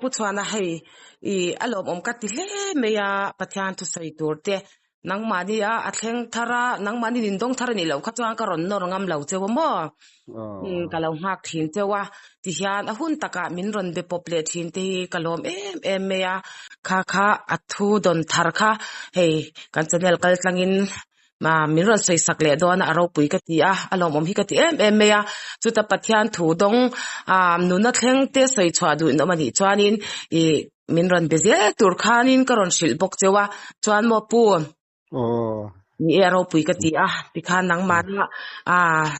ผู้ชวนให้อารมณ์กัดติเลเมียปะทานทุใส่ตัวเตนังมานี่อัดแข่งทาระนังมานี่ดินดงทาระนี่แล้วคัจวางกะรอนนอรงำเหล่าเจ้าบ่กะเราฮักหินเจ้าว่าติยานหุ่นตะกะมินรอนเบปอปเลทินติกะลมเอเมียคะอัดทูดอนทาระคะเฮกันจะเนลกัลตังอินมามินรอนใส่สักเลดอนอารปุยกะติอารมณ์ฮิกะติเอเมียจุตะปะทานทูดงนุนัดแข่งเตใส่ชวาดูนอมาดิชวานินมินรอนเบเซตุรคานินกะรอนชิลบกเจ้าว่าชวนมอปูนี่เราปุยกะติติคานังมา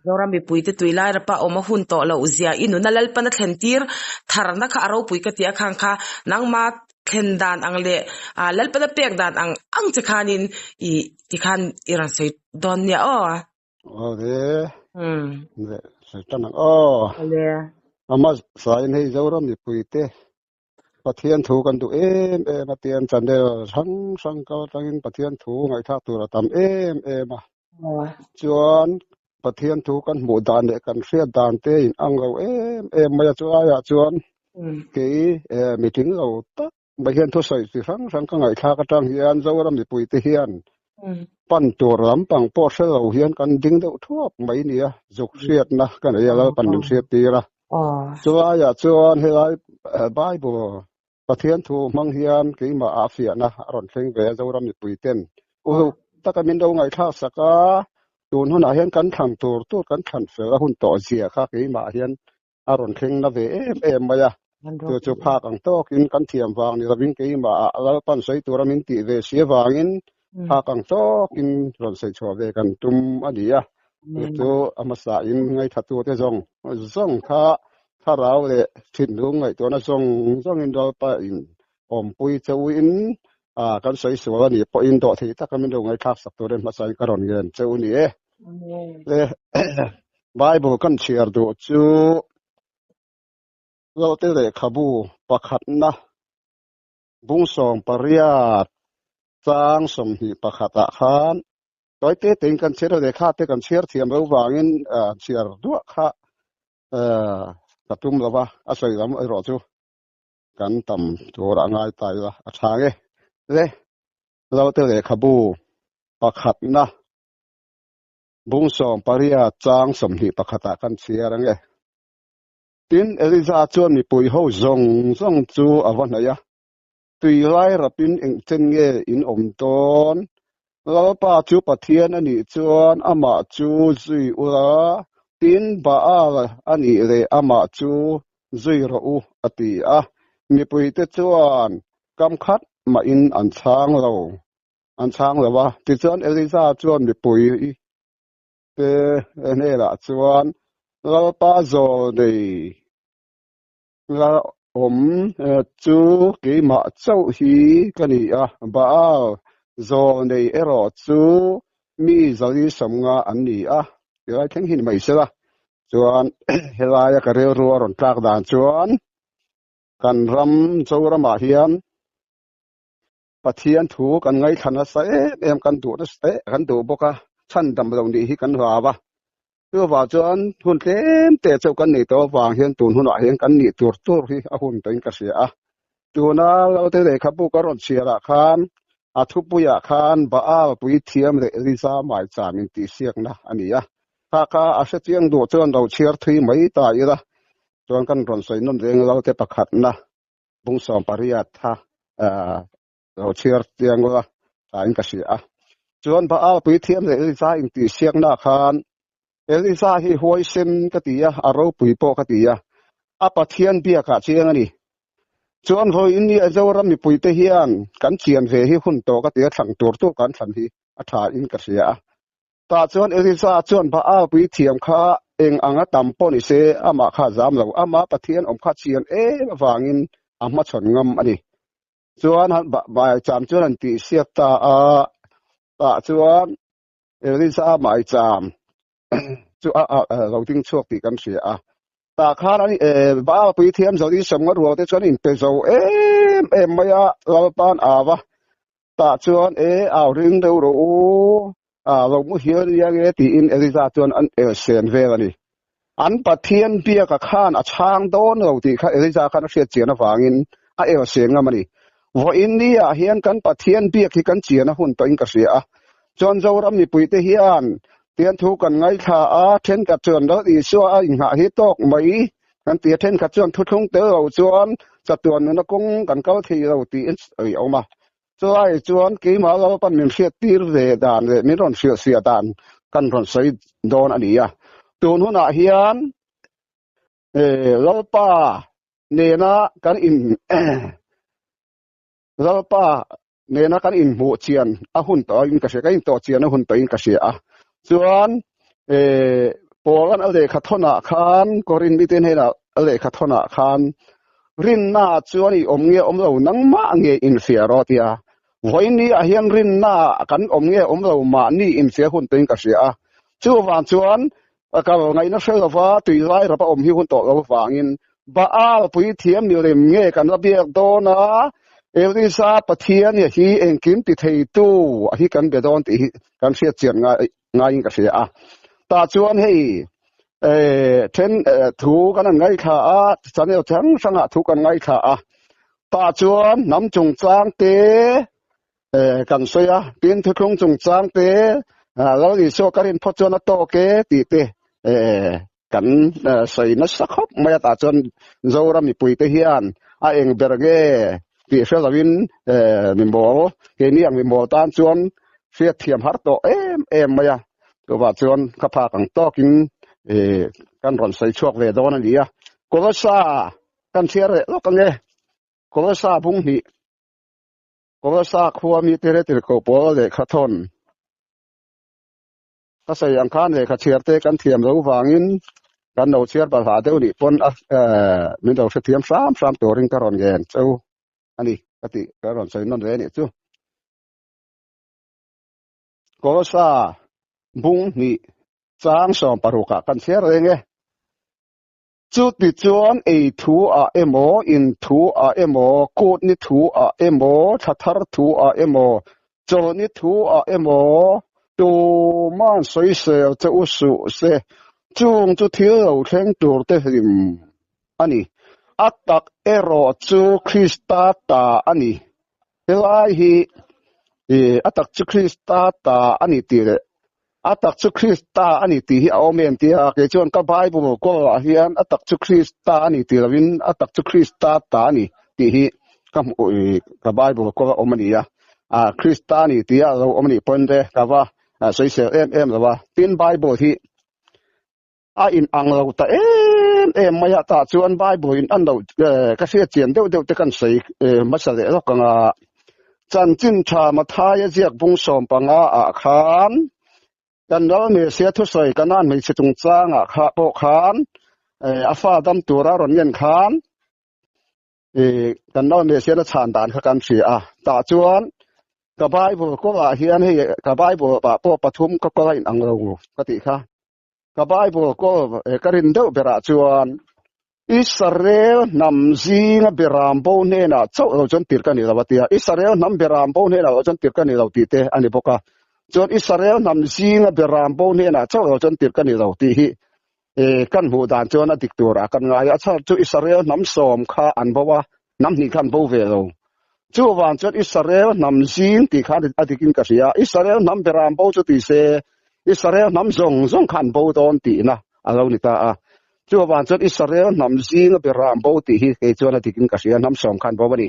เรารำมีปุยติตุยไลระปะอมาหุ่นโตเราอุเซียอินุนัลลปนัดเห็นตีร์ทารันนักเราปุยกะติคังค่ะนังมาเห็นดานอังเลลัลปนัดเปียกดานอังจะคานินติคานอิรันใส่ดอนเนี่ยเด้ใส่ตั้งเลยมาสายให้เรารำมีปุยเตปะเทียนถูกันดูมาเตียนจันเดสังก็ตั้งปะเทียนถูไงทักตัวตำมาจวนปะเทียนถูกันหมู่ดานเดกันเสียดานเตอินอังเรามาจวนจวนกี่มีถึงเราตักไม่เห็นทุใส่สิสังก็ไงทักก็ตั้งเฮียนเจ้ารำมีปุยเตเฮียนปั้นตัวรำปังปอดเสเราเฮียนกันดิ้งเดาทั่วไม่เนี่ยจุกเสียดนะกันไอ้เราปั้นดึงเสียดตีละจวนให้ไรบายบัวปะเทียนถูมังเฮียนกี่มาอาเฟียนะรอนเซ็งเวเจ้ารำมีปุยเต้นตะกะมินดงไงท่าสักตูนหุ่นอาเฮียนกันขังตัวกันขันเสือหุ่นต่อเสียค่ะกี่มาเฮียนอารอนเซ็งนะเวมายาตัวจุภาคังโตกินกันเทียมวางนี่ระบินกี่มาแล้วปั้นใส่ตัวระมินติเวเสียวางินภาคังโตกินรอนใส่ชัวเวกันตุมอดียะตัวอมสาอินไงทัดตัวเตจงค่ะถ้าเราเลยทิ้งลงไอ้ตัวนั้นส่งอินโดไปอินปุยเจ้าอินกันใส่สวนนี่พออินโดที่ถ้ากันไม่ลงไอ้ทักสักตัวเดินมาใส่กระรอนเงินเจ้านี่ไบเบิลกันเชียร์ดูจูเราเตะขบูประคัดนะบุ้งส่งปริยัติจางสมหิประคัดขันโดยเตะติงกันเชียร์เด็กข้าเตะกันเชียร์เทียมเราวางินเชียร์ด้วยข้าตัดตุ้มแล้วว่าอาศัยลำไอ้รอจูกันต่ำตัวร่างกายตายละอาชาเงเราเตะขบูประคัดนะบุ้งส่งปริยัติจางสมหิประคัดกันเชียร์ไงตินเอลิซาจวนมีปุยหูจงจูอวันไหนตุยไล่รับปินเองเจงเงอินอมตอนเราป้าจูปะเทียนอันนี้จวนอามาจูจุยอุระตินบ้าอันนี้เลยอามาจูจุยรูอติมีปุยเตจวนกำคัดมาอินอันช้างเราว่าติจวนเอลิซาจวนมีปุยเตเนี่ยละจวนเราป้าโจดีเราจูกี่มาเจ้าฮีกันนี่บ้าโจดีรอจูมีจดีสมงาอันนี้เดี๋ยวแข่งหินไม่ใช่ละจวนเฮลายกระเรียรัวรอนตากด่านจวนกันรำโจรมาเฮียนปะเทียนถูกันไงขันใส่กันดูนะกันดูบอกฉันดำรงดีที่กันว่าปะตัวว่าจวนหุ่นแต่เจ้ากันนี่ตัววางเฮียนตูนหุ่นเฮียนกันนี่ตัวที่หุ่นตัวนี้ก็เสียตัวน่าเราเตะขับบุกกระรอนเชียร์ขันทุบปุยขันบ้าปุยเทียมเลยลิซ่าหมายจามินตีเสียงนะอันนี้ถ้าอาเซียนดูจวนเราเชียร์ที่ไม่ตายละจวนกันรอนใส่นุ่นเองเราเตะประคัดนะบุ้งสองปริยัติเราเชียร์เตียงละตายก็เสียจวนบ้าปุยเทียมเลยลิซ่าอินตีเสียงนะขันเอลิซาฮิหวยเซนกติยาอารมณ์ปุยโปกติยาปะเทียนเบียกะเชียงนี่จวนหอยอินนี่เจ้ารำมีปุยเทียนกันเชียนเวฮิหุ่นโตกติยาสั่งตัวกันสันทีอัฐาอินกเสียตาจวนเอลิซาจวนบ้าปุยเทียมข้าเองอังตัมปนิเซมาข้าจามเรามาปะเทียนข้าเชียนวางินมาชนงมอันนี้จวนบ่ายจามจวนตีเสียตาจวนเอลิซาบ่ายจามจูเราทิ้งช่วงตีกันเสียตาข้านี่บ้าปุยเทียมจดีสมรวแต่ชวนอินเปโซไม่เราปานวะตาชวนเอาเรื่องเดือดเราไม่เห็นยังไงตีอินเอลิซาชวนอันเซนเวลนี่อันปะเทียนเบียกับข้านช่างโดนเราตีข้าเอลิซาข้านักเสียเจียนฟังอิน a eo senga mani vo india hian kan pathian biak hi kan chiana hun to in ka sia chon zoram ni puite hian tian thu kan ngai tha a then ka chon do i so a in ha hi tok mai kan tia then ka chon thu thung te lo chuan chatuan na kong kan kal thi lo ti ai oma so ai chuan ki ma lo pan min sia tir ve dan le mi ron sia dan kan ron sai don ani ya tun huna hian lo pa nena kan in zalpa nena kan in mu chian a hun to in ka se ka in to chian a hun to in ka se a chuan polan ale khathona khan korin miten hela ale khathona khan rin na chuan I omnge omlo nangma nge in sia rotia voini a hian rin na kan omnge omlo ma ni in sia hun to in ka se a chu wan chuan ka ngai na selwa tui lai ra pa om hi hun to lo wangin ba a pui thiam ni rem nge kan la biak do na Elisa pathian hi engkim ti thei tu hi kan bedon ti kan sia chian nga in ka sia a ta chuan hei then thu kan ngai kha a chanel chang sanga thu kan ngai kha a ta chuan nam chung chang te kan soya tin thu khong chung chang te lo li so karin pho chuan to ke ti te kan sei na sakhop ma ta chuan zoram mi pui te hian a eng berge ti felawin mimbol ke ni ang mimbol tan chuan sia thiam har to em maya to ba chuan ka pha kang tokin kan ron sai chuak ve don ani a kolasa kan thiare lo kan nge kolasa bung hi kolasa khuwa mi tere tir ko pol le khathon ka sai ang khan le kha chiarte kan thiam lo wangin kan no chiar ba ha deu ni pon min do se thiam sam to ring ka ron gen chu ani ati ka ron sai non re ni chu ko sa bung ni chang som paruka kan cher renge chu ti chuan e thu a emo in thu a emo kot ni thu a emo thathar thu a emo cho ni thu a emo tu man soi se chu su se chung chu thil theng tur te him ani atak ero chu Krista ta ani elai hi atak chu Krista ta ani tire atak chu Krista ani ti hi amen tia ke chon ka Bible ko hian atak chu Krista ani tirawin atak chu Krista ta ani ti hi ka Bible ko omania Krista ni tia lo omni ponde ka wa soi se em la wa tin Bible hi a in ang lo ta maya ta chuan Bible in an lo ka sia chian deuh te kan sei masale lo kanga chan chin tha ma thaya jiak bung som panga a khan kan lo me sia thu soi kanan me chitung chang a kha po khan a fa dam tura ron yen khan kan lo me sia na chan dan kha kan sia ta chuan ka Bible ko a hian he ka Bible pa po pathum ka ko in ang lo ka ti kha ka Bible ko karin deuh bera chuan Israel nam zinga berambo ne na chau lo chon tir ka ni lawatia Israel nam berambo ne na lo chon tir ka ni lo ti te ani boka chon Israel nam zinga berambo ne na chau lo chon tir ka ni lo ti hi kan hu dan chon adik tura kan nga ya cha chu Israel nam som kha an bawa nam ni kan bo ve lo chu wan chon Israel nam zing ti khan adikin ka sia Israel nam berambo chu ti se Israel nam zong khan bo don ti na alo ni ta chu wan chon Israel nam zing beram bo ti hi ke chona tikin ka sia nam som khan bo bani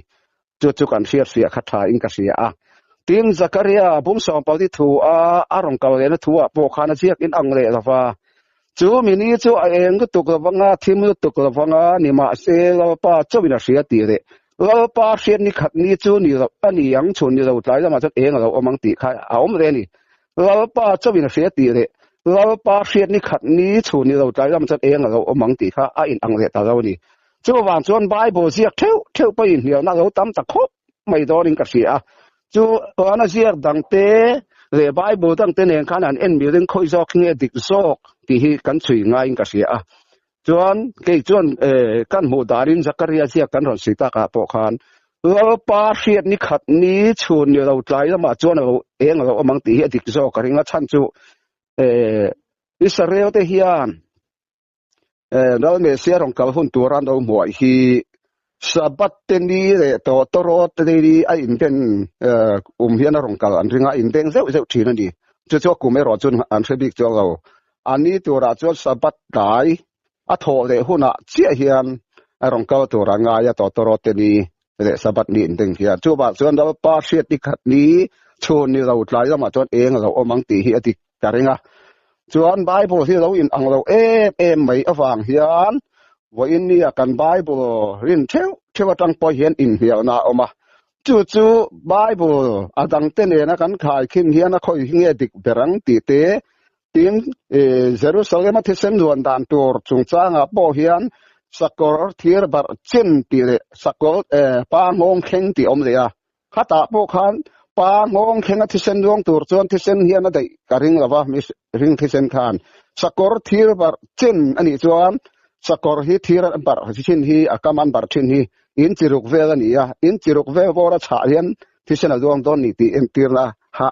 chu kan sia khatha in ka sia tin Zakaria bum som pau ti thu arong ka le na thu po khana chiak in ang le lawa chu mini chu a eng ku tuk lawanga thim tuk lawanga ni ma se lo pa chobina sia ti re lo pa sian ni khat ni chu ni ani yang chun ni lo tlai ma chu eng lo omang ti kha a om re ni lo pa chobina sia ti re lo pa sian ni khat ni chu ni lo tlai ma chu eng lo omang ti kha a in ang le ta lo ni chu wan chuan Bible ziak theu pa in hiao na lo tam ta khop mai do ring ka sia chu ana ziak dang te le Bible dang te nen khan an en mi ring khoi zok nge dik zok ti hi kan chui nga in ka sia chuan ke chuan kan mu darin Zakaria ziak kan ron sita ka po khan lo pa siat ni khat ni chun ni lo tlai ma chuan lo eng lo amang ti hi dik zok ka ringa chan chu Israel te hian lo me sia rong kal hun turan lo moi hi sabat teni le to toro teni a in ten hian a rong kal an ringa in teng zeu thin ani chu ku me ro chun an thebik cho lo ani tura chu sabat dai a tho le huna chia hian a rong kal tura nga ya to toro teni le sabat ni in teng hian chu ba chuan da pa hriat ti khat ni chun ni lo tlai ma chuan eng lo omang ti hi ati karinga chuan bible hi lo in ang lo em mai awang hian wo in ni kan bible rin theu tang po hian in hial na oma chu bible adang te ne na kan khai khin hian a khoi hinge dik berang ti te tin Jerusalem a thesen luan dan tur chung changa po hian sakor thir bar chin ti le sakor pa ngong kheng ti om le a khata po khan pa ngong kheng a thesen luang tur chuan thesen hian a dai karing lawa mi ring thesen khan sakor thir bar chin ani chuan sakor hi thir bar chin hi akaman bar chin hi in chiruk vel ani a in chiruk vel bora cha hian thisen luang don ni ti en tirna ha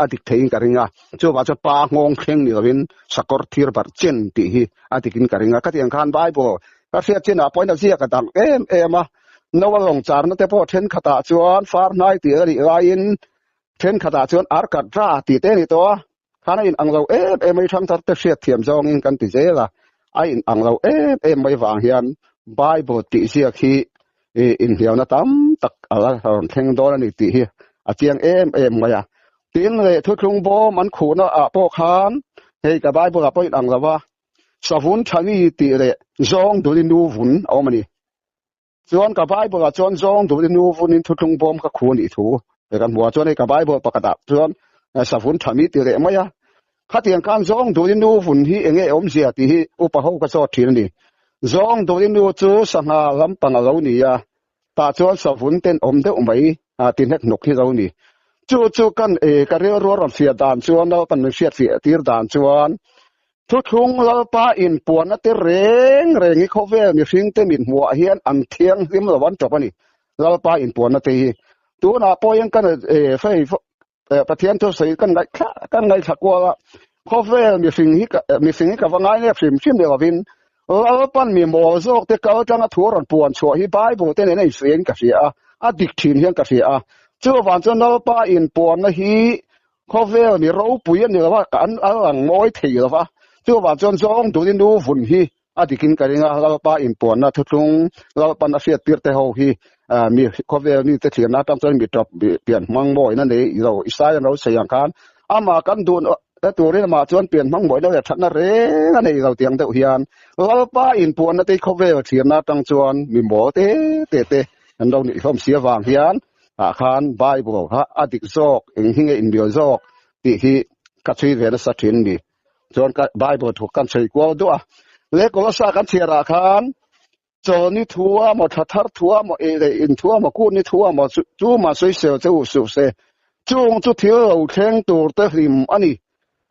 adik thein karinga chu ba cha pa ngong kheng ni lovin sakor thir bar chin ti hi adikin karinga ka tiang khan bible ka sia chin a point sia ka dang em a no long char na te po then khata chuan far nai ti ri in then khata chuan ar ka dra ti te ni to khana in anglo mai thang tar te sia thiam jong in kan ti zela ai in anglo mai wang hian bible ti sia khi in hiaw na tam tak ala ron theng do ni ti hi a chiang maya tin le thu thung bo man khu na a po khan hei ka bible a po in anglawa savun thani ti le zong du nu vun omani chuan ka bible a chuan zong du nu vun in thu thung bom ka khu ni thu kan hua chuan ka bible pakata chuan savun thami ti le maya khatiang kan zong du nu vun hi enge om sia ti hi upa ho ka cho thin ni zong do in nu chu sanga lampang lo ni ya ta chuan savun ten om de mai tin hek nok hi lo ni chu kan ka re ro ron fia dan chuan lo pan fia tir dan chuan thu thung lo pa in puan na te reng hi khovel mi hring te min hua hian an thiang him lo wan top ani lo pa in puan na te hi tu na po yang kan fei pathian to sei kan ngai thakwa khovel mi hring ka wangai ne phim de lovin lo pan mi mo zok te ka tanga thuron puan chho hi bible te nei sen ka sia a dik thin hian ka sia chu wan chon lo pa in puan na hi khovel mi ro puyan ni lawa kan alang moi thei lawa chu wan chon zong du nu vun hi a dikin ka ringa lo pa in puan na thung lo pan a fiat tir te ho hi mi khovel ni te thian na tam chon mi top pian mang moi na nei lo isai no sayang kan ama kan dunตัวนี้มาชวนเปลี่ยนมั่งบ่อยแล้วแต่ทันนะเร่งนี่เราเตียงเต่าเฮียนเราป้าอินปวนนะที่เขาเวลเทียนนะตั้งชวนมีหมอเตอันเรานี่เขาเสียวางเฮียนอาคารไบเบิลฮะอดีตโซกเองหิ้งอินเดียโซกที่กัดชีเรนสัตย์นี่ชวนไบเบิลถูกกันใช้กว่าด้วยเล็กก็สักกันเชียร์อาคารจอนี่ทัวหมดทัดทัวหมดอินทัวหมดกู้นี่ทัวหมดจูมาสวยเสียวจะสุดเสจูงจุดเที่ยวแข่งตัวเตะริมอันนี้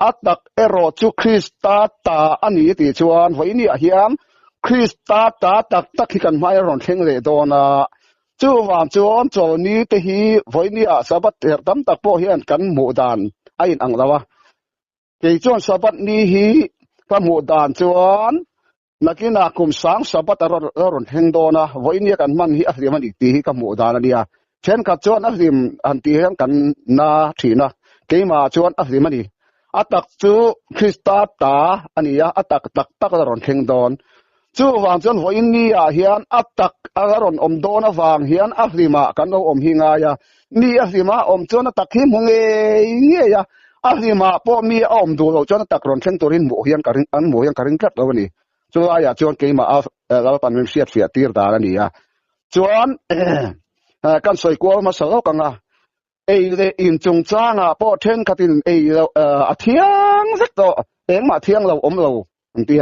อัตตักเอโรจูคริสตาตาอันนี้ติชวนไว้นี่เฮียมคริสตาตาตักที่กันไม่รอนเข่งเลยโดนะจูวันจวนจนี้ที่ฮีไว้นี่สบัดเอตั้มตักโปเฮียนกันหมู่ดานไอ้อังละวะเกี่ยจวนสบัดนี้ฮีกันหมู่ดานจวนนักนักคุมสังสบัดรอนเข่งโดนะไว้นี่กันมันฮีอะไรมันอีกทีกันหมู่ดานนี่เช่นกับจวนอะไรอันที่เฮียนกันนาทีนะเกี่ยมาจวนอะไรมันอีอัตตักจูคริสตาตาอันนี้อัตตักตักรอนเข่งดอนจูวางจนวันนี้เฮียนอัตตักรอนอมโดนวางเฮียนอัฟริมากันเอาอมหิงายานี่อัฟริมาอมจนตักหิมงเงี้ยอัฟริมาพอมีอมดูเราจนตักรอนเข่งตัวรินหมูเฮียนการินอันหมูเฮียนการินกัดแล้ววันนี้จูจวนเกี่ยมาเราปันเป็นเสียตีร์ดาอันนี้จวนกันสวยกว่ามาสลบกันเลยอินจงจ้างพอเทนกัดอินเทียงสักตัวมาเทียงเราเราอันที่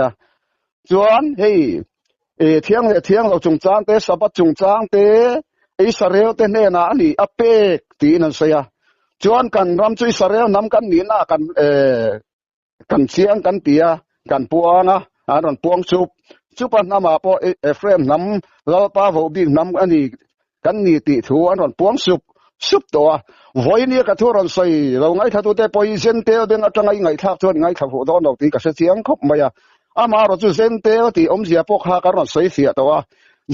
จวนเทียงเราจงจ้างเตสบัดจงจ้างเตอิสราเอลเตเนน่ะนี่อเปกตีนั่นเสียจวนกันรำจุอิสราเอลนำกันนี่นะกันเสียงกันเตียกันปวงรอนปวงชุบน้ำมาพอเฟรมน้ำเราป้าโวบินน้ำอันนี้กันนี่ติถัวรอนปวงสุบตัววันนี้ก็ทุรนใส่เราไงถ้าตัวเตปอยเซนเตอเดงจังไงทักชวนไงขับหัวโดนเราตีกับเสียงคบมาอามาเราจูเซนเตอที่อมเสียพวกฮากันรอนใส่เสียตัว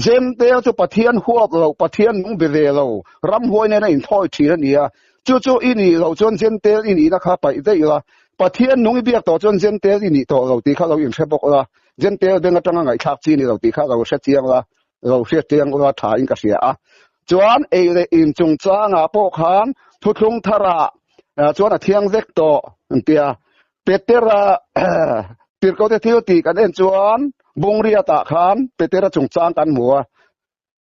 เจนเตลจะปะเทียนหัวเราปะเทียนนุ่งเบเรเรารำหวยในนั้นอินทอยทีนั่นเนี่ยจู่ๆอินี่เราจนเจนเตลอินี่นะครับไปได้ละปะเทียนนุ่งเบียกต่อจนเจนเตลอินี่ต่อเราตีข้าเราอินเชบอกละเจนเตลเดินกระจังไงทักจีนี่เราตีข้าเราเสียเตียงละเราเสียเตียงละถ่ายอินกระเสียจวนเอเลอินจงจ้างปกขันทุกงทระจวนเทียงเวกโตเตียเปเตระติดก็จะเที่ยวตีกันเอ็นจวนบุงเรียตะขันเปเตระจงจ้างกันหัว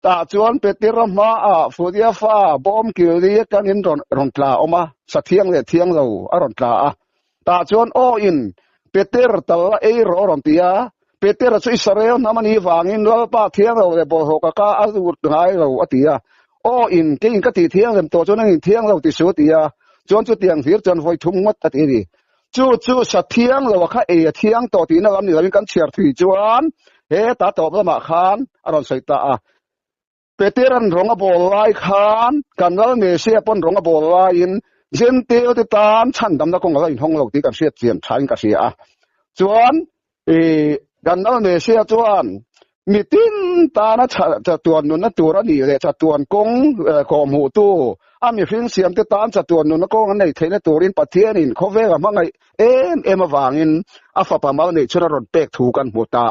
ตาจวนเปเตระมาฟูเดียฟ้าบอมกิริยกันอินรอนตลาออกมาสักเที่ยงเลยเที่ยงเรารอนตลาตาจวนโออินเปเตระตละเอรอรอนเตียเปเตระสุอิสราเอลน้ำมันอีวางอินเราป้าเที่ยงเราเลยบอกกะกะอาดูดหายเราอติยาโออินกินก็ตีเที่ยงเต็มตัวจนนั่งเที่ยงเราติสุติยาจวนจุดเตียงเสียจนไฟทุ่มมัดอติดีจู่สักเที่ยงเราว่าข้าเที่ยงต่อตีนั่งนี่เราเป็นการเชียร์ที่จวนตาตอบละมาขานอรอนใส่ตาเปเตรันร้องบอลไล่ขานกันแล้วเมเซียปนร้องบอลไล่อินเจนเตียวติดตามฉันดำนักกงอะไรอินห้องเราตีกันเสียเจียนใช้กันเสียจวนกันแล้วเมเซียจวนมีตินตานะจะตัวนุนตัวนี่เลยจะตัวกงกอมหูตู้มีฟิงเสียมติดตามจะตัวนุนกงอันไหนเทนตัวรินปะเทียนินเขาเวกมั่งไงเอ็มวางอินอาฟ้าปามาเนี่ยชนรถเปกถูกันหัวตา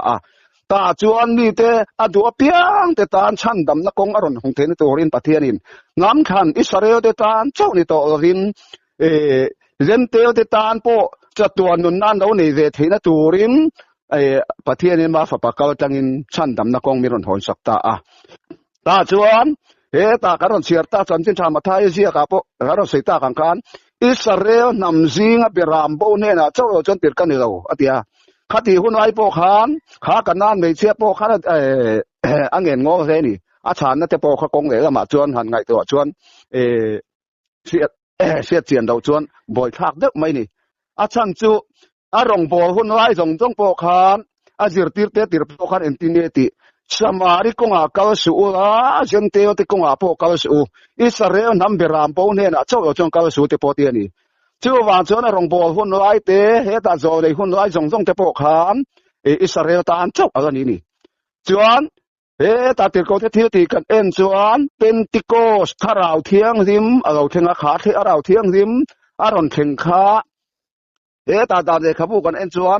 ตาจวนนี่เตอดัวเปียงเตตานชันดำนักกงอรอนของเทนตัวรินปะเทียนินงามขันอิสราเอลเตตานเจ้านี่ตัวรินเรนเตลเตตานโปจะตัวนุนนั่นเราเนี่ยเทนตัวรินปะเทียนินมาฟ้าปากเขาจังอินชันดำนักกงมีรอนหอนสักตาตาจวนตาการอนเสียตาจันจินชามาทายเสียกับพวกการอนเสียตาขังกันอิสราเอลนำซิงเปรามโบเนน่ะเจ้าจนติดกันนี่เราอติยาขัดที่หุ่นไว้พวกขันขากันนั่นไม่เสียพวกขันอังเงินงอเสนี่อาจารย์นั่นแต่พวกเขากงเลยละมาจวนหันไงตัวจวนเสียเจียนเราจวนบ่อยทักเด็กไหมนี่อาจารย์จูอารมณ์พวกหุ่นไว้ส่งจงพวกขันอาจิรติร์เตติร์พวกขันเอ็นติเนติสมาริกงอาเกาสูเจนเตอติกงอาพวกเกาสูอิสราเอลนำเบรามโบเนน่ะเจ้าจงเกาสูเตปอเตียนี่จู่วางจวนอารมณ์พวกหุ่นไว้เตตาโจเลยหุ่นไว้ส่งจงเตปวกขันอิสราเอลตานเจ้าอะไรนี่จวนตาติดก็เที่ยวตีกันเอ็นจวนเป็นติโกสทาราวเทียงริมเราเทียงขาเทียราวเทียงริมอารอนเทียงขาตาเด็กขบุกันเอ็นจวน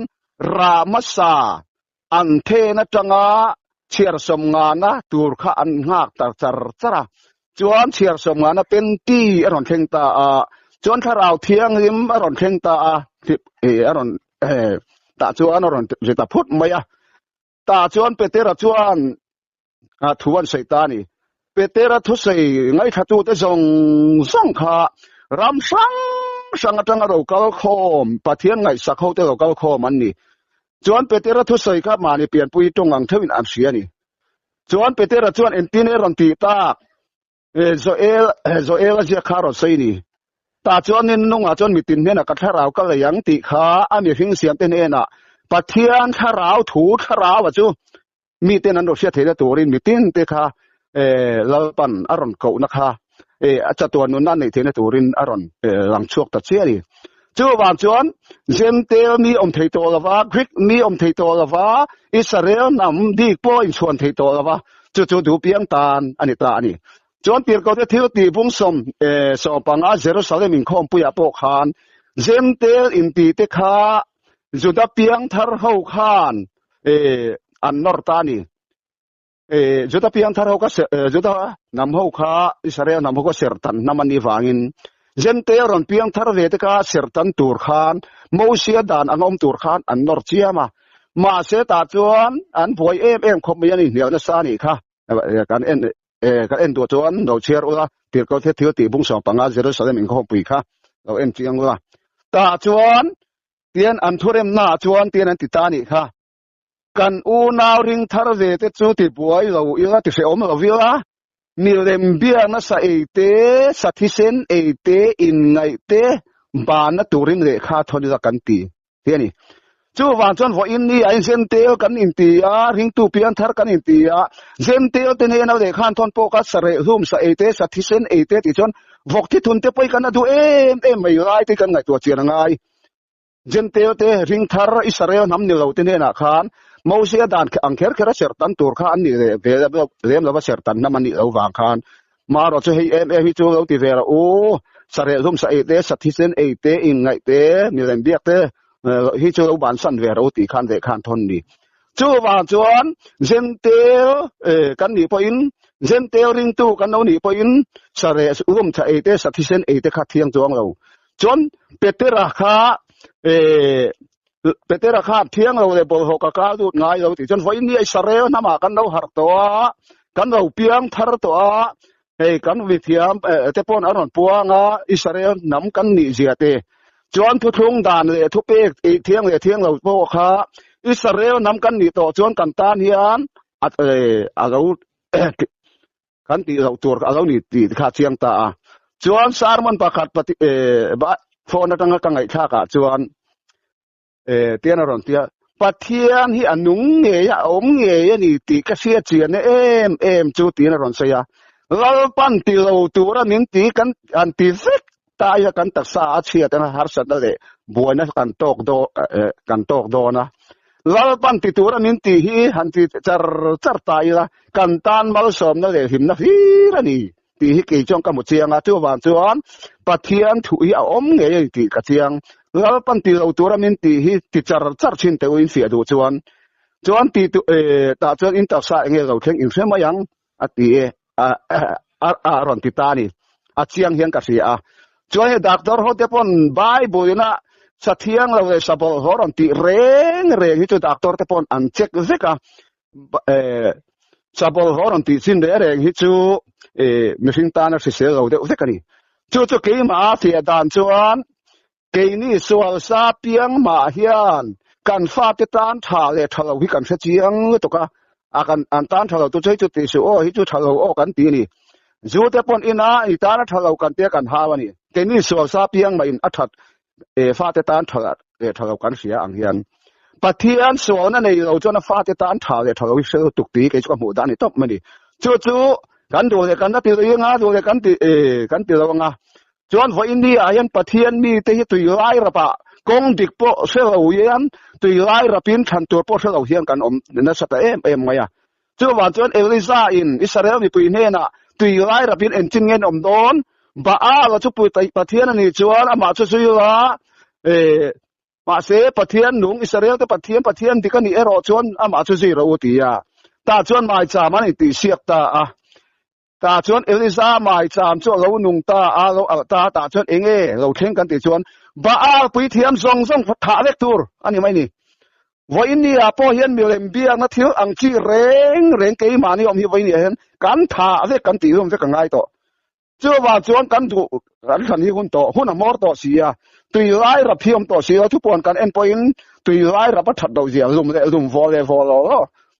รามัสซาอันเทนจังอาเชียร์สมงานนะตูร์ข้าอันหักตาจระจวนเชียร์สมงานนะเป็นตีอารอนเทียงตาจวนทาราวเทียงริมอารอนเทียงตาอารอนตาจวนอารอนจะตาพุทธไหมตาจวนเปเตระจวนทวนใส่ตานี่เปเตระทุใส่ไงขัดตัวแต่ส่งขารำสังจังเราเกาโคมปะเทียนไงสักเขาแต่เราเกาโคมันนี่จวนเปเตระทุใส่ข้ามานี่เปลี่ยนปุยตรงหลังเทวินอัมเสียนี่จวนเปเตระจวนเอ็นตินเอรันตีตาโซเอลเจียคารอใส่นี่ตาจวนนินนุ่งจวนมีตินเนี่ยนะกัทาราวก็เลยยังติขามีฟิงเสียงเตนเอนะปะเทียนคาราวถูคาราวจูมีเตนันโดเสียเทเลตัวรินมีตินเตค่ะลาปันอารอนเก่านะคะอาจจะตัวนู้นนั่นในเทเลตัวรินอารอนหลังช่วงตัดเสียนี่จู่วางจวนเจนเตลมีอมเทตัวละวะกรีกมีอมเทตัวละวะอิสราเอลนำดีป้อยชวนเทตัวละวะจู่ดูเปียงตานอันนี้ตานี่จวนเปียกก็จะเที่ยวตีบุ้งสมสอบปังอาเยรูซาเล็มอินคอมปุยอาโปคานเจนเตลอินตีเตค่ะจุดเปียงทาร์เฮาคานอันนอร์ตานีจุดเปียงทาร์เฮาก็จุดนำเฮาค่ะอิสราเอลนำเฮาก็เสรตันน้ำมันนี่วางินเจนเตอรอนเปียงทาร์เวตค่ะเสรตันตูร์ขานมูเซียดานอันอมตูร์ขานอันนอร์เซียมาเสตาจวนอันพวยคอมเมียนี่เหนียวนัสานี่ค่ะการตัวจวนเราเชียร์ว่าเปียกก็เที่ยวตีบุ้งสองปังอาเยรูซาเล็มอินคอมปุยค่ะเราเจียงว่าตาจวนเตียนอันทุเรมนาจวนเตียนอันติตานี่ค่ะกันอูนาวริงทาร์เวตจูติบวยเราอีกติเฟอมเราวิลามีเรมเบียนัสเอเตสัติเซนเอเตอินไงเตบานตูริงเรขาทนิกันตีเทียนี่จู่วางจวนว่าอินนี่ไอเซนเตลกันอินตีริงตูเปียนทาร์กันอินตีเซนเตลเตเนนเอาเรขาทนโปกัสเรหุมสเอเตสัติเซนเอเตติจวนวกที่ทุนเตปไปกันนะดูไม่ไรที่กันไงตัวเจียงไงเจนเตลเตริงทาร์อิสราเอลน้ำเนลเอาเตเนนักขัน mo sia dan angker kera sertan tur kha an ni ve lem la sertan na man ni lo wang khan ma ro chu hei em hi chu lo ti vera o sare zum sa ete sathisen ete in ngai te mi lem biak te hi chu lo ban san vera o ti khan ve khan thon ni chu wa chuan zentel kan ni po in zentel ring tu kan no ni po in sare um tha ete sathisen ete kha thiang chuang lo chon petera kha petera kha thiang lo le bol ho ka ka du ngai lo ti chon voi ni ai sare na ma kan no har to kan lo piang thar to kan vi thiam te pon aron puanga Israel nam kan ni ziate chon thu thung dan le thu pe thiang le thiang lo po kha Israel nam kan ni to chon kan tan hian at agau kan ti lo tur agau ni ti kha chiang ta chon sarman pakhat pati ba phone atanga ka ngai tha ka chon tian aron tia pathian hi anung nge ya om nge ya ni ti ka sia chian em chu tian aron sia lal pan ti lo tura min ti kan an ti sek ta ya kan tak sa achia ta har sa le boina kan tok do na lal pan ti tura min ti hi han ti char ta ya kan tan mal som na le him na hi ra ni ti hi ke chong ka mu chianga chu wan chuan pathian thu hi om nge ya ti ka chiang lal pan ti lo tura min ti hi ti char chin te in sia du chuan ti tu ta chuan in ta sa nge lo theng in sema yang ati ron ti ta ni a chiang hian ka sia chuan doctor ho te pon bible na sathiang lo le sabol horon ti reng hi chu doctor te pon an check zeka sabol horon ti sin de reng hi chu machine ta na se lo de zeka ni chu ke ma sia dan chuan ke ni sual sa piang ma hian kan fa te tan tha le thalo hi kan se chiang to ka akan an tan thalo tu chei chu ti su o hi chu thalo o kan ti ni zu te pon ina I ta na thalo kan te kan ha wa ni ke ni sual sa piang ma in athat fa te tan thalo kan sia ang hian pathian so na nei lo chona fa te tan tha le thalo se tuk ti ke chu mu da ni top ma ni chu kan do le kan na ti le nga do le kan ti lo nga chuan vo India hian pathian mi te hi tui lai ra pa kong dik po se lo hian tui lai ra pin than tur po se lo hian kan om na sa ta em maya chu wa chuan Elisa in Israel ni pui ne na tui lai ra pin en chin ngen om don ba a lo chu pui tai pathian ani chuan ama chu la ma se pathian nung Israel te pathian dikani ero chuan ama chu ro ti ya ta chuan mai cha man ti siak ta ta chuan Elisa mai cham chu lo nung ta lo ta chuan enge lo theng kan ti chuan ba a pui thiam song tha lek tur ani mai ni vo India po hian mi lem biang na thil ang chi reng ke ma ni om hi voi ni hen kan tha le kan ti rom se ka ngai to chu wa chuan kan du kan khan hi hun to hun a mor to sia tui lai ra phiom to sia thu pon kan en point tui lai ra pa that do zia lum vo lo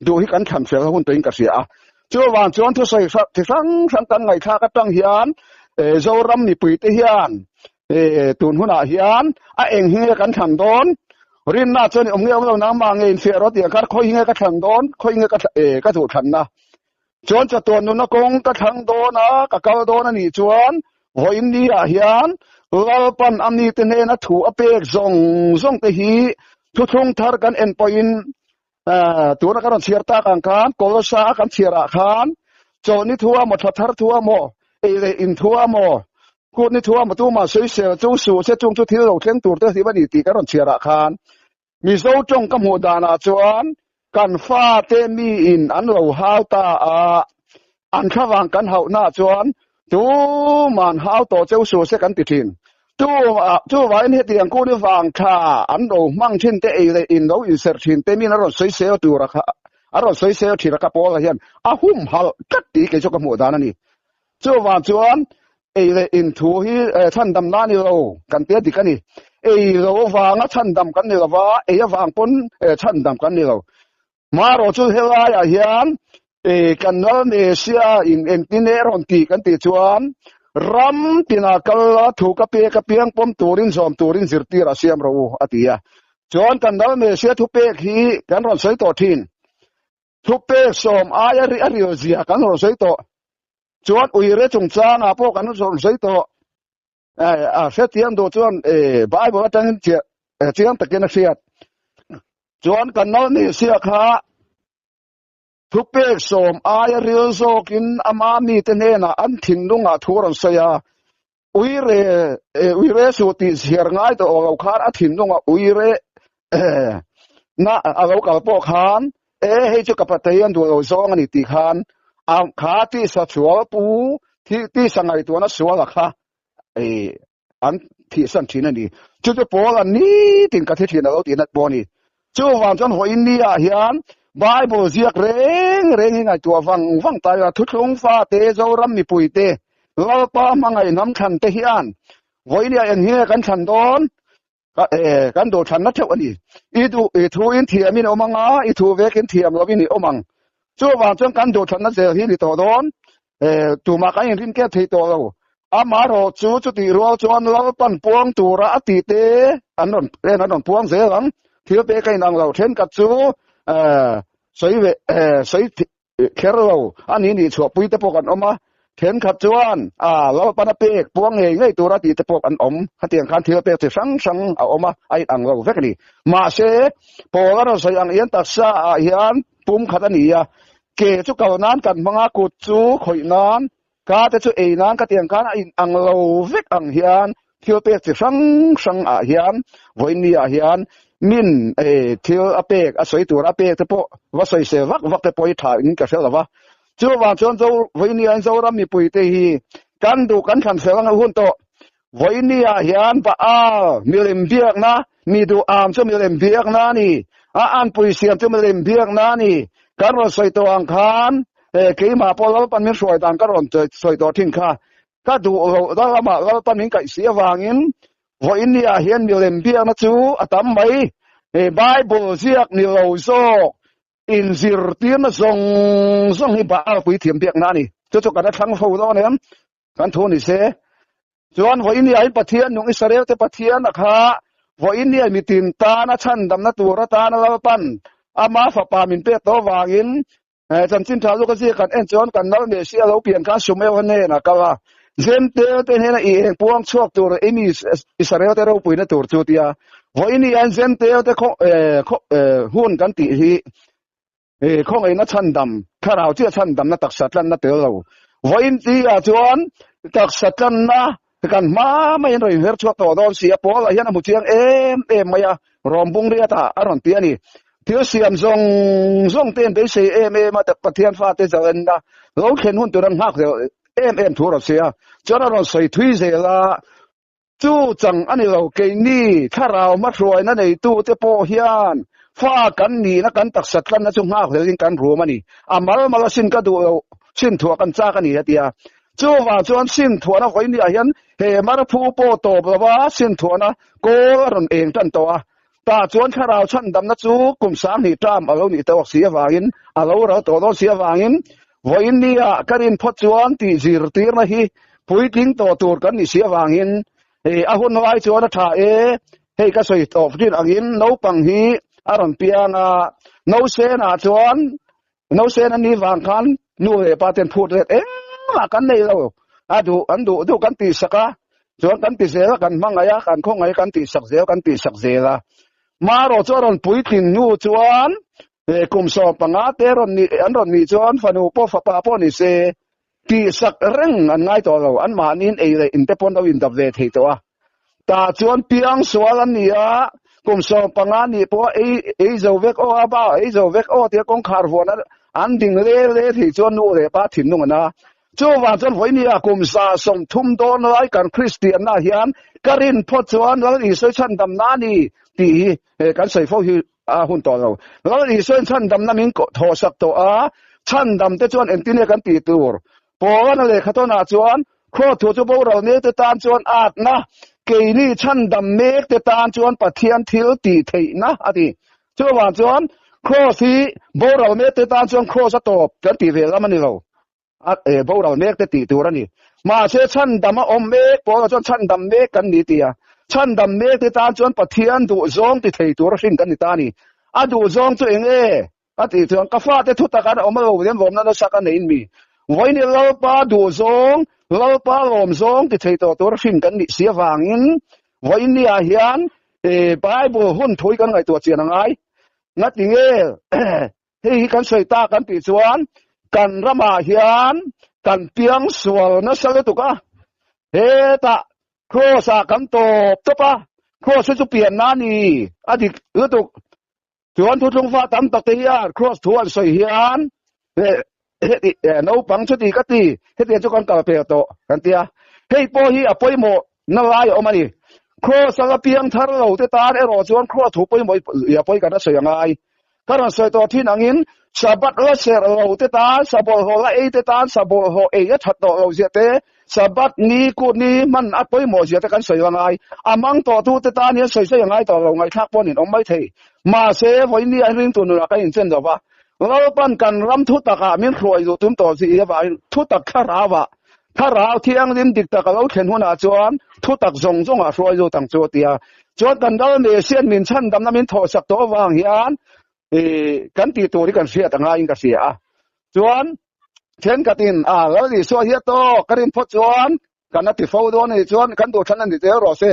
du hi kan khan fel hun to in ka sia chu wa chuan thu sai sang kan ngai kha ka tang hian zo ram ni pui te hian tun huna hian a eng hi kan than don rin na chuan om nge lo na ma nge in fe ro ti kar khoi nge ka than don khoi nge ka thu than na chuan cha ton nu na kong ka thang don na ka kal don ani chuan ho India hian lal pan amni te ne na thu apek zong te hi thu thung thar kan en point tu na kan sirta kan kolosa kan sira khan choni thua mo thar thua mo le in thua mo ku ni thua mo tu ma sei se chu su se chung chu thil lo thleng tur te hi bani ti kan sira khan mi zo chong ka mu dana chuan kan fa te mi in an lo hau ta an khawang kan hau na chuan tu man hau to chu su se kan ti thin tu vai ni tiang ku ni wang tha an do mang thin te le in lo in ser thin te mi na ro sei se tu ra kha aro sei se thi ra ka pol hian a hum hal kat ti ke chu ka mu dana ni chu wa chuan le in thu hi than dam na ni lo kan te ti kan ni lo wanga than dam kan ni lo wa wang pon than dam kan ni lo ma ro chu hela ya hian kan no ne sia in entineron ti kan ti chuan ram tina kala thu ka pe ka piang pom turin som turin zirti ra siam ro atia chuan kan no ne sia thu pe hi kan ron sei to thin thu pe som aya ri zia kan ron sei to chuan uire chung cha na po kan ron sei to se tiang do chuan bible tang chiang taken siat จวนกันนนี่เสียค่ะทุกเปกสมอายริลโซกินอามามีเตเนนะอันถินลุงอาทูรันเสียอุยเรสุติเสียง่ายตัวเอาคานอันถินลุงอุยเรนะเอากับพวกคานให้จุกับปะเตียนตัวซองนี่ตีคานขาที่สัตว์ปูที่สังไงตัวนั้นสัวละค่ะอันที่สันทีนั่นนี่จุดจะปอกันนี่ติงกะที่เราตีนัดปอนี่จู่วันจนหัวอินเดียเฮียนไบเบิลเสียกเร่งไงตัวฟังตายทุกลงฟ้าเตเจ้ารัมมีปุยเตเราป้ามังไงน้ำขันเตเฮียนหัวอินเดียเฮียกันขันโดนกันโดดขันนัดเท่าอันนี้อีทูอินเทียมินอมังอีทูเวกินเทียมเราวินิอมังจู่วันจนกันโดดขันนัดเสียที่นี่ตัวโดนตัวมากันยังริมแก้ที่ตัวเราอามาโรจู่จุดที่รัวจวนเราปั้นพวงตัวระติเตอันนั้นอันนั้นพวงเสียหลังที่เราไปกันนั่งเราเช่นกับจู่สวยเคโรอันนี้นี่ชัวปุยตะปกันออกมาเห็นขับจวนเราปนเปกพวงเองไงตัวระติตะปกันอมขัดเตียงคันที่เราไปจะสังเอาออกมาไอ้อังเราเฟกนี่มาเสพอเราใส่อังเอียนตักซาเฮียนปุ่มขัดนี่เกจุกเก่านั้นกันมังอากุจูข่อยนั้นกาแต่จุเอนั้นขัดเตียงคันอังเราเฟกอังเฮียนที่เราไปจะสังเฮียนวันนี้เฮียนมินเที่ยวอเปกสวยตัวอเปกตะปว่าสวยเสวักตะปอยถ่ายนี่ก็เสละวะจู่ว่าจนเจ้าวันนี้อันเจ้ารามีปุยเตหีกันดูกันขันเสลังหุ่นโตวันนี้เฮียนปะมีเล่มเบียกนะมีดูจะมีเล่มเบียกนะนี่อันปุยเสียมจะมีเล่มเบียกนะนี่กันว่าสวยตัวอังคารกี่มาพอเราปันมีสวยต่างกันรอนสวยตัวทิ้งค่ะก็ดูเราปันมีไก่เสียวางินวันนี้เฮียนมีเล่มเบียกนะจู่ตามไปไบเบิลเสียกนี่เราโซอินซิร์ตีนส่งให้บ้าปุยเทียมเบียกนั่นนี่จะกันได้ทั้งฟูตอนนี้กันทุนนี่เสียส่วนวันนี้ไอ้ปะเทียนยงอิสราเอลแต่ปะเทียนนะคะวันนี้มีตินตานะฉันดำนะตัวตานะเราปั้นอามาฝาปามินเปตโตวางินจำจินทาลูกเสียกันจวนกันนั่นเนี่ยเสียเราเปลี่ยนการชุมเอวันนี้นะก็ว่าเซมเตอร์เป็นเองพวงชอบตัวมีอิสราเอลแต่เราปุยนะตัวจุดยาวันนี้อันเซมเตอร์แต่หุ่นกันตีที่ข้องไอ้นัชันดำถ้าเราเชื่อชันดำนัตักสัตว์นัตเตอร์เราวันนี้จวนตักสัตว์นะกันมาไม่เห็นเลยเฮร์ชวตัวโดนเสียปอลอะไรนะมุเชียงไม่ยารอมบุงเรียตาอารอนเตียนี่เที่ยวเสียมส่งเต้นไปเสียมาแต่ปะเทียนฟ้าเตจเอ็นนะเราเห็นหุ่นตัวนั้นมากเลยถูกหรอเสียจนเราใส่ทุยเสียละจู่จังอันนี้เราเก่งนี่ถ้าเรามาช่วยนั่นในตู้เตปอเฮียนฟ้ากันนี่นะกันตักสัตว์กันนะจุงมากเลยกันรู้มันนี่มาละสินก็ดูสินถั่วกันจ้ากันนี่เดียจู่ว่าจวนสินถั่วนะคนนี้เห็นมาละผู้โปโตบอกว่าสินถั่วนะโกรนเองตั้งตัวตาจวนถ้าเราชั้นดำนะจู่กลุ่มสามนี่ตามเรานี่ตัวเสียวางินเราตัวโดนเสียวางินวันนี้การินพจวนที่จิรตีนะฮีผู้ทิ้งตัวกันนี่เสียวางินหุ่นไว้จวนท่าให้ก็สวยตบดิ้นอังอินน้าปังฮีอารมณ์เปียนะน้าเสนาจวนน้าเสนานี่วางคันนู่นปาเต็นพูดเลยมากันเลยเราดูกันตีสักจวนกันตีเสียกันมังไงกันคงไงกันตีสักเสียกันตีสักเสียละมาเราจวนปุยทิ้งนู่จวนกลุ่มสอบปังอาเตรอนนี่อันรอนนี่จวนฟันูปอฟปาปอนี่เสตีสักเร่งอันง่ายตัวเราอันมานินเลยอินเตปอนเราอินดับเวทีตัวตาจวนเปียงสวลันนี่กลุ่มสอบปังอานี่เพราะโจเวกโออาบ้าโจเวกโอเทียกงคาร์วอนอันดิ่งเล่ที่จวนนู่เลยป้าถิ่นนู่นนะจู่ว่าจนวันนี้กลุ่มสาสมทุ่มโดนไว้กันคริสเตียนนะเฮียนการินพจวนแล้วอีสวยชันดำน้านี่ตีกันใส่ฟอกหุ่นต่อเราแล้วอีส่วนชั้นดำน้ำมิงก็โทสักตัวชั้นดำแต่จวนเอ็นติเนกันตีตัวพอวันเลยขัดนาจวนโคตรจู่พวกเราเนี่ยจะตามจวนอาดนะเกนี่ชั้นดำเมกจะตามจวนปะเทียนทิลตีเทนะอดีจู่ว่าจวนโคสีพวกเราเนี่ยจะตามจวนโคสตบกันตีเวลามันนี่เราพวกเราเมกจะตีตัวนี่มาเชื่อชั้นดำอมเมกพวกเราจวนชั้นดำเมกกันนี่ตีชั้นดำเมกที่ตามจวนปะเทียนดูซองที่เทตัวเราสิ่งกันนี่ตานี่ดูซองตัวเองที่ตัวกาแฟที่ทุกตะการออกมาเรียนผมนั่นสักกันนี่มีวันนี้เราป้าดูซองเราป้าลมซองที่เทตัวเราสิ่งกันนี่เสียวางอินวันนี้เฮียนไบเบิลหุ่นถอยกันไงตัวเจียนไง นัดติเงเฮ้กันสวยตากันติจวนกันระมาเฮียนกันเปียงสวลนะสะตุกะเฮตะโคสากันตบตปะโคสุเปลี่ยนนานี่อดิตุกจวนทุงฟ้าตำตะเตียโคสทวนสวยเฮียนno pang chuti kati heti chu kan ka pe to kan tia hei po hi apoi mo na lai o mani kho sanga piang thar lo te tar e ro chuan kho thu poi mo ya poi kan so yangai karan soi to thin angin sabat la ser lo te ta sabol ho la e te ta sabol ho e ya that to lo je te sabat ni ku ni man apoi mo je te kan so yangai amang to tu te ta ni soi so yangai to lo ngai thak pon in ong mai thei ma se voi ni a ring tu nu ka in chen do baเราปั้นกันรำทุตตะกามินครวยอยู่ตุ้มต่อสิว่าทุตตะขาราวะขาราวเที่ยงริมดิกตะกเราเข็นหัวหน้าจวนทุตตะจงอ่ะครวยอยู่ตั้งโจเตียจวนกันเราเนี่ยเสียนมินชั้นดำน้ำมินโทสักตัววางเฮียนกันตีตัวที่กันเสียต่างหากกันเสียจวนเช่นกันตินแล้วดิสัวเฮียโตกันริมพจวนกันนับติฟ้าโดนจวนกันตัวชั้นนั้นดิเจ้ารอเส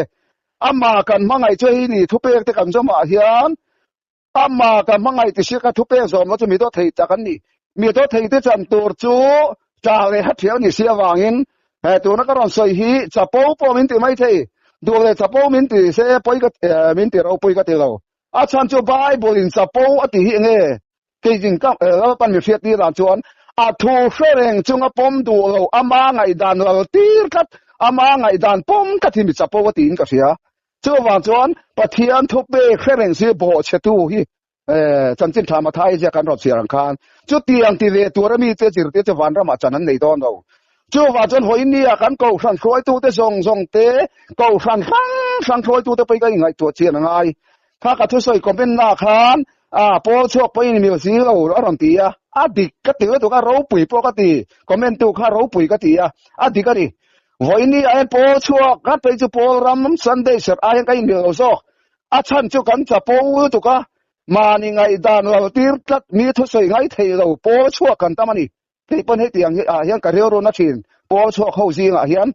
อามากันมั่งไอช่วยนี่ทุเปกที่กันจะมาเฮียนอามากันมั่งไอติเสียกันทุเปกสมว่าจะมีตัวไทยจากกันนี่มีตัวไทยที่จันตัวจูจ่าเลยฮัทเทียวนี่เสียวางินตัวนักการสอยฮีจะปูปูมินติไม่ใช่ดูเลยจะปูมินติเสียปุยก็มินติเราปุยก็เตียวอาจารย์จูบายบุญจะปูอติหิเงกิจก็แล้วปันมีเสียตีหลานจวนทูเฟรงจุงปมดูเราอามาไงดานเราตีกัดอามาไงดานปมกัดที่มีจะปูตีนก็เสียจู่วางจวนปะเทียนทุบเบเฟรงเสียโบเชตูฮีจันจินทามาไทยจะกันรถเสียงคานจุดเตียงที่เวตัวเรามีเจจิรเตจวันเรามาจันนั้นในตอนเราจู่ว่าจนหอยนี่กันเก่าสั่งคอยตัวเตส่งเตะเก่าสั่งคอยตัวเตไปก็ยังไงตัวเชียงไงถ้ากระทุ้ยก็เป็นนาคานพอชอบไปนี่มีสิ่งเราอารมณ์ตีดิก็ตีตัวก็รู้ปุ๋ยปกติคอมเมนต์ตัวก็รู้ปุ๋ยก็ตีดิก็ดิหอยนี่พอชอบกันไปจะพอรำซันเดย์เสร็จยังก็ยังมีเราซ้อฉันจะกันจะพอตัวก็มานี่ไงดานเราตีกัดมีทุสไงเทเราปอชั่วกันตามันนี่ที่ปนให้เตียงยังกระเรียรูนัดชินปอชั่วเขาสิงยัน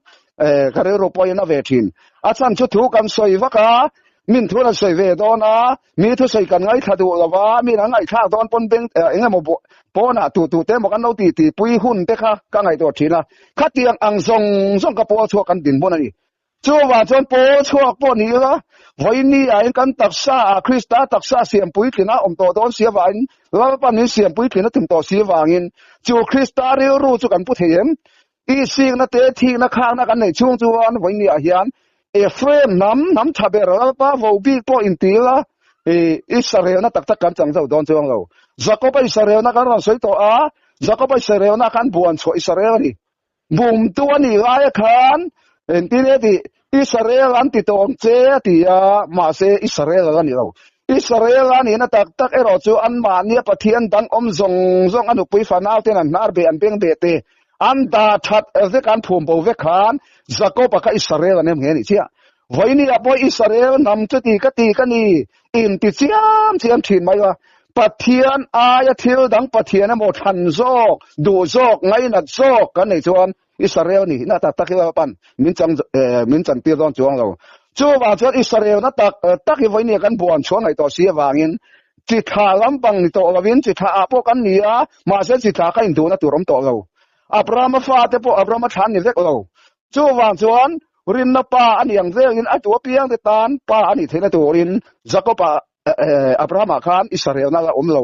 กระเรียรูปอยนับเวทินอาจารย์ชุดถูกันสวยวักมินทุนสวยเวดอนะมีทุสกันไงขัดดูละว่ามีนังไงข้าตอนปนเบงเองโมปอนะตูเต็มกันเราตีปุยหุ่นเตะค่ะก็ไงตัวชินละขัดเตียงอังทรงกับปอชั่วกันดินบนนี่จู่ว่าจนปอชั่วปนนี่ละวันนี้กันตักษาคริสต์ตักษาเสียงปุยกินะตัวโดนเสียวันแล้วปันนี้เสียงปุยกินะถึงตัวเสียวังินจู่คริสต์เรียรู้จุกันพุทธเห็นอีสิ่งนั้นเตะทิ้งนักข้างนักกันในช่วงจวนวันนี้เห็นเฟรมน้ำทับเบอร์แล้วป้าวบีตัวอินทีละอิสราเอลนักตักกันจังเจ้าโดนจวงเราจะก็ไปอิสราเอลนักการสวยตัวจะก็ไปอิสราเอลนักการบวนสวยอิสราเอลนี่บุ่มตัวนี่ไอ้ขันเห็นที่นี่ที่อิสราเอลอันติดตัวเจ้าที่มาเสอิสราเอลกันนี่เราอิสราเอลนี่นะตักเราจูอันมาเนี่ยปะเทียนดังซงอันอุปยฟันเอาเท่านั้นนาร์เบอันเบงเบเตอันตาชัดเรื่องการพุ่มปูเวขันจะก็ปะกับอิสราเอลเนี่ยเหมือนนี่เชียวันนี้พออิสราเอลนำจุดตีกันนี่อินติเชียมถิ่นไหมวะปะเทียนอายะเที่ยวดังปะเทียนนะหมดทันโซกดูโซกไงนัดโซกกันในจวนอิสราเอลนี่น่าตักว่าปันมินจังเตียดอนจวงเราจู่ว่าจวนอิสราเอลน่าตักไว้เนี่ยกันบวนชวนในตัวเสียวางินจิตาลำปังในตัววินจิตาอาพวกกันเนี่ยมาเสียจิตากันดูนะตัวรำตัวเราอับราฮัมฟาเตปอับราฮัมชันนี่เล็กเราจู่ว่าจวนรินนป้าอันอย่างเรื่องอันตัวเพียงแต่ตานป้าอันนี้เทนตัวรินจะก็ป้าอับราฮัมขันอิสราเอลน่าละเรา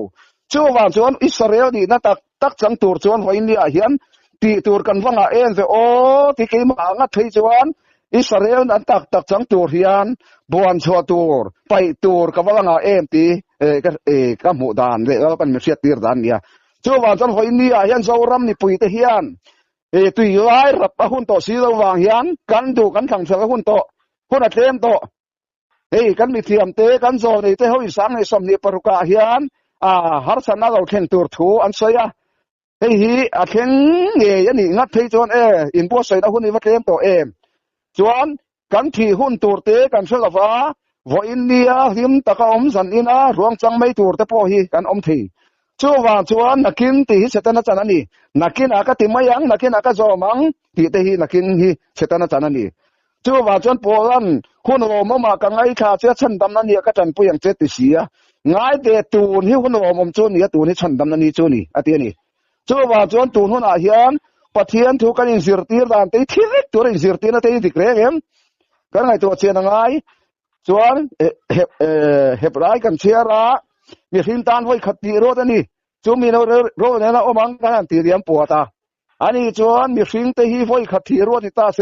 จู่ว่าจวนอิสราเอลนี่น่าตักจังตัวจวนไว้เนี่ยเห็นตีตัวกันฟังเองสิโอ้ที่กี่มางัดที่จวนอิสราเอลนั้นตักจังตัวเฮียนบวนชัวตัวไปตัวกับฟังเองตีก็หมู่ดานเลยแล้วเป็นมีเสียตีร์ดานเนี่ยจู่ว่าจนคนนี้เฮียนเจ้ารำนี่ปุยเทียนตุยไล่รับหุ่นโตสีระหว่างเฮียนกันดูกันทางเสือหุ่นโตหุ่นเทียมโตกันมีเทียมเตกันโซนี่เตเขาอีสังในสมนีปรุกาเฮียนฮาร์สันน่าเราเข่งตัวถูอันเสียเข่งยันนี่งัดที่จวนอินพวกใส่แล้วหุ่นนี่ว่าเทียมโตจวนกันที่หุ่นตัวเตกันเสือฟ้าว่าอินเดียหิมตะกอมสันอินะรวงจังไม่ตัวเตพอฮีกันทีจู่ว่าจวนนักกินตีเสตนาจันนี่นักกินอากาศไม่ยังนักกินอากาศจอมังที่เตหีนักกินฮีเสตนาจันนี่ จูว่าจนโปลันคุณโอมมากังไงคาเสียฉันดำนั้นเนี่ยก็จันปุยังเจติเสียง่ายเดตูนที่คุณโอมจูนี่ตูนที่ฉันดำนั้นนี่จูนี่อตินี่จูว่าจนตูนหุ่นอาเฮียนปะเทียนถูกกันอินสิรตีร์ดานที่ที่ริกตัวอินสิรตีร์นั่นที่ติเกรเอ็มกันไงตัวเชียนง่ายจวนเฮบไรกันเชียระมีหินตานไว้ขัดตีโรดนี่จูมีโรดเนี่ยนะโอมังกันตีเรียมปวดตาอันนี้จวนมีหินเตหีไว้ขัดตีโรดที่ตาเส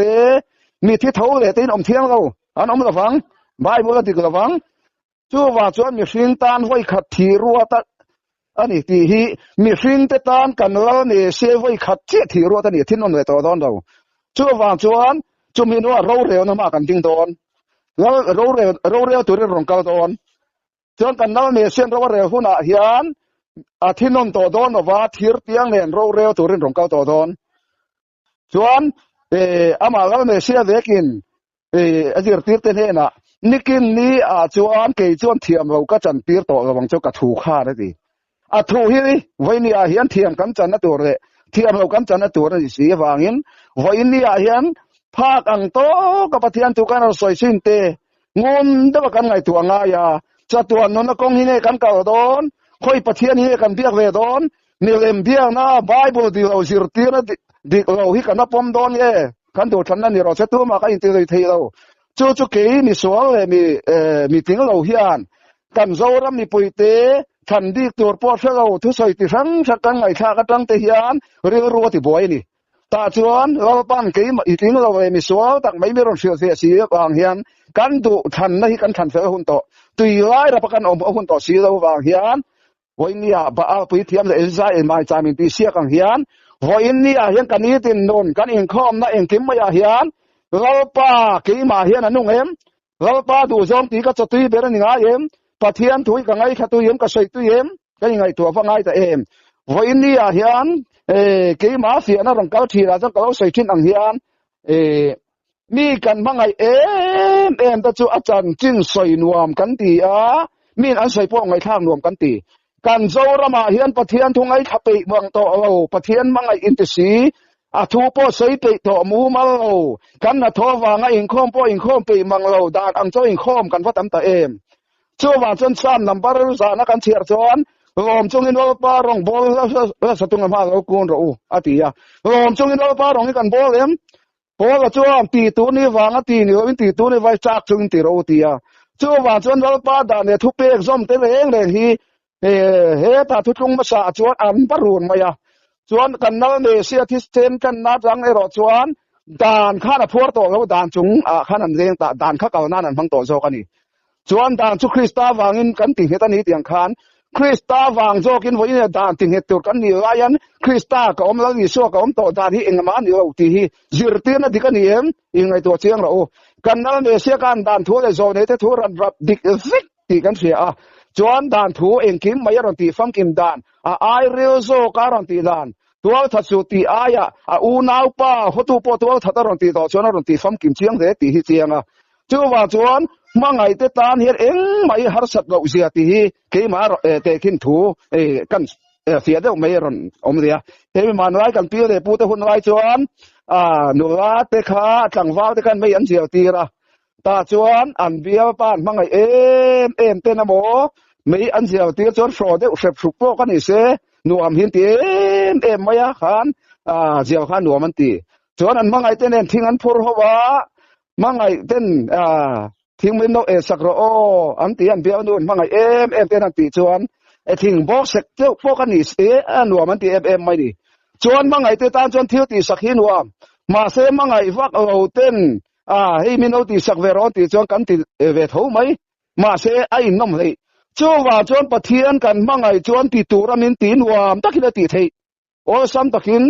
มีที่เท่าเลยตีนอมเทียงเราอันอมระวังใบบัวติกระวังจูว่าจวนมีหินตานไว้ขัดตีโรดอันนี้ที่ฮีมีหินเตตานกันแล้วเนี่ยเสไว้ขัดเจตีโรดนี่ที่นนเลยตัวดอนเราจูว่าจวนจูมีว่าเราเร็วนะมากันจริงตอนแล้วเราเร็วตัวเรื่องการตอนจนกันนั้นเนี่ยเส้นเราเร็วหุ่นอาเฮียนที่นนตัวดอนว่าทีร์เตียงเนี่ยเราเร็วตัวเรื่องการตัวดอนจวนอามาแล้วเนี่ยเสียเด็กินอาทิตย์ทีร์เตนเนะนี่กินนี่จวนเกยจวนเทียมเราก็จันทีร์ตัวระวังเจ้ากระถูข้าได้ดีถูฮีไว้นี่อาเฮียนเทียมกันจันนั่นตัวเลยเทียมเรากันจันนั่นตัวเลยสิวางินไว้นี่อาเฮียนภาคอังโตกับปะเทียนตุกันเราสวยสินเตงุนเดบกันไงตัวง่ายจะตัวนนกงนี่กันเก่าดอนค่อยปะเทียนนี่กันเบียกเวดอนนี่เล่มเบียกนะไบเบิลที่เราสิรตีนะดิเราฮิกันนะปอมดอนเย่กันตัวฉันนั่นนี่เราเสตัวมาก็อินเตอร์เทเราจู่ๆเกยมีสวลมีถึงเราเฮียนกันโซรมีปุยเตฉันดีตัวปอดเราทุสอยติสังสักกันไงข้าก็ตั้งเตียนเรื่องรัวที่บ่อยนี่ตาจวนเราปั้นเกยอีถึงเรามีสวลตักไม่มีรถเสียเสียบางเฮียนกันดูฉันนะกันฉันเสือหุ่นโตตุยไล่รับประกันหุ่นโตสีเราบางเฮียนวันนี้บ้าปุยเทียมเลยใจไม่จามินตีเสียกังเฮียนวันนี้เฮียนกันนี้ตินนนกันอิงคอมนะอิงกิมไม่เฮียนเราป้าเกยมาเฮียนนุ่งเอ็มเราป้าดูจอมตีก็จะตุยเบรนิงเอ็มปะเทียนตุยกังไงขัดตุยเอ็มก็ใส่ตุยเอ็มก็ยังไงตัวฟังไงแต่เอ็มวันนี้เฮียนเกยมาเสียนะรังเกาทีละจังเกาใส่ทิ้งอังเฮียนมีกันบ้างไงเอ็มแต่จู่อาจารย์จิ้นใส่นวมกันตีมีอันใส่พวกไงข้างนวมกันตีกันโซรามาเฮียนปะเทียนทุงไงขับไปเมืองโตเราปะเทียนบ้างไงอินทรีทูปใส่ไปโตมูมาเรากันนะทว่าไงอิงคอมปออิงคอมไปมังเราดานอังเจ้าอิงคอมกันว่าตั้มตาเอ็มจู่ว่าจนซ้ำนำบารุษานักการเชียร์จวนลมจงอินว่าปารองบอลสตุงมาเรากูนเราอาทิยาลมจงอินว่าปารองกันบอลเอ็มพอละจวนตีตัวนี้วางตีนี่ว่าตีตัวนี้ไว้จักจงตีเราตีจู่ว่าจวนเราปาดานเนี่ยทุกเปกซ้อมเตะเองเลยฮีตาทุกงมาสาจวนอันปรุนมายาจวนกันนั่นเนี่ยเสียที่เซนกันนัดรังไอรอจวนดานข้าน่ะพัวโตแล้วดานจุงข้านั่นเองดานข้าเก่านั่นนั่นพังโตโซกันนี่จวนดานจุคริสตาวางินกันติเหตุนี้เตียงคานคริสตาวางโจกินไว้เนี่ยดานติเหตุตัวกันนี่ว่ายันคริสตาก็อมแล้วนี่โซก็อมโตดานที่เองมานี่ว่าที่จิรตีนะดิกันนี่เอ็มยังไงตัวเชียงเรากันนั่นเนี่ยเสียกันดานทัวเลยโซเนี่ยแต่ทัวรันรับดิกฟิกที่กันเสียจวนดานทัวเองกิมไม่รันตีฟังกิมดานไอเรียวโซการันตีดานตัวทัดสุตีอายอูนาวป้าหัวตัวปตัวทัดรันตีต่อจวนรันตีฟังกิมเชียงเดตีฮิเชียงจู่ว่าจวนมังไงเตตานเฮ็ดเองไม่หาสัตว์เราเสียตีเกมาเตกินถูกันเสียเด้อไม่รันอมเดียเฮมันไว้กันเปียเดปูเตหุ่นไว้จวนหนูว่าเตขาจังว้าวเตกันไม่ยันเสียตีละตาจวนอันเบียป้านมังไงเอ็มเตนะโมไม่อันเสียตีจวนโฟเดอุเสบสุกโปกันนี่เสหนูอำหินตีเอ็มไม่ยะขันเสียวขันหนูมันตีจวนอันมังไงเตนทิ้งอันพูดเขาว่ามังไงเต้นทิ้งไม่นกสักโรอันตีอันเบียนู่นมังไงเอ็มเต้นอันตีจวนทิ้งบอกเสกเจ้าพวกกันนี่หนูมันตีเอ็มไม่ดีจวนมังไงเต้นตานจวนเที่ยวตีสักหินวมาเสมังไงฟักเอาเต้นให้มินเอาตีสักเวรอนตีจวนกันตีเวทหูไหมมาเสไอ้น้ำเลยจู่ว่าจวนปะเทียนกันมังไงจวนตีตัวมินตีนวามตะกินตีเทโอ้ซ้ำตะกิน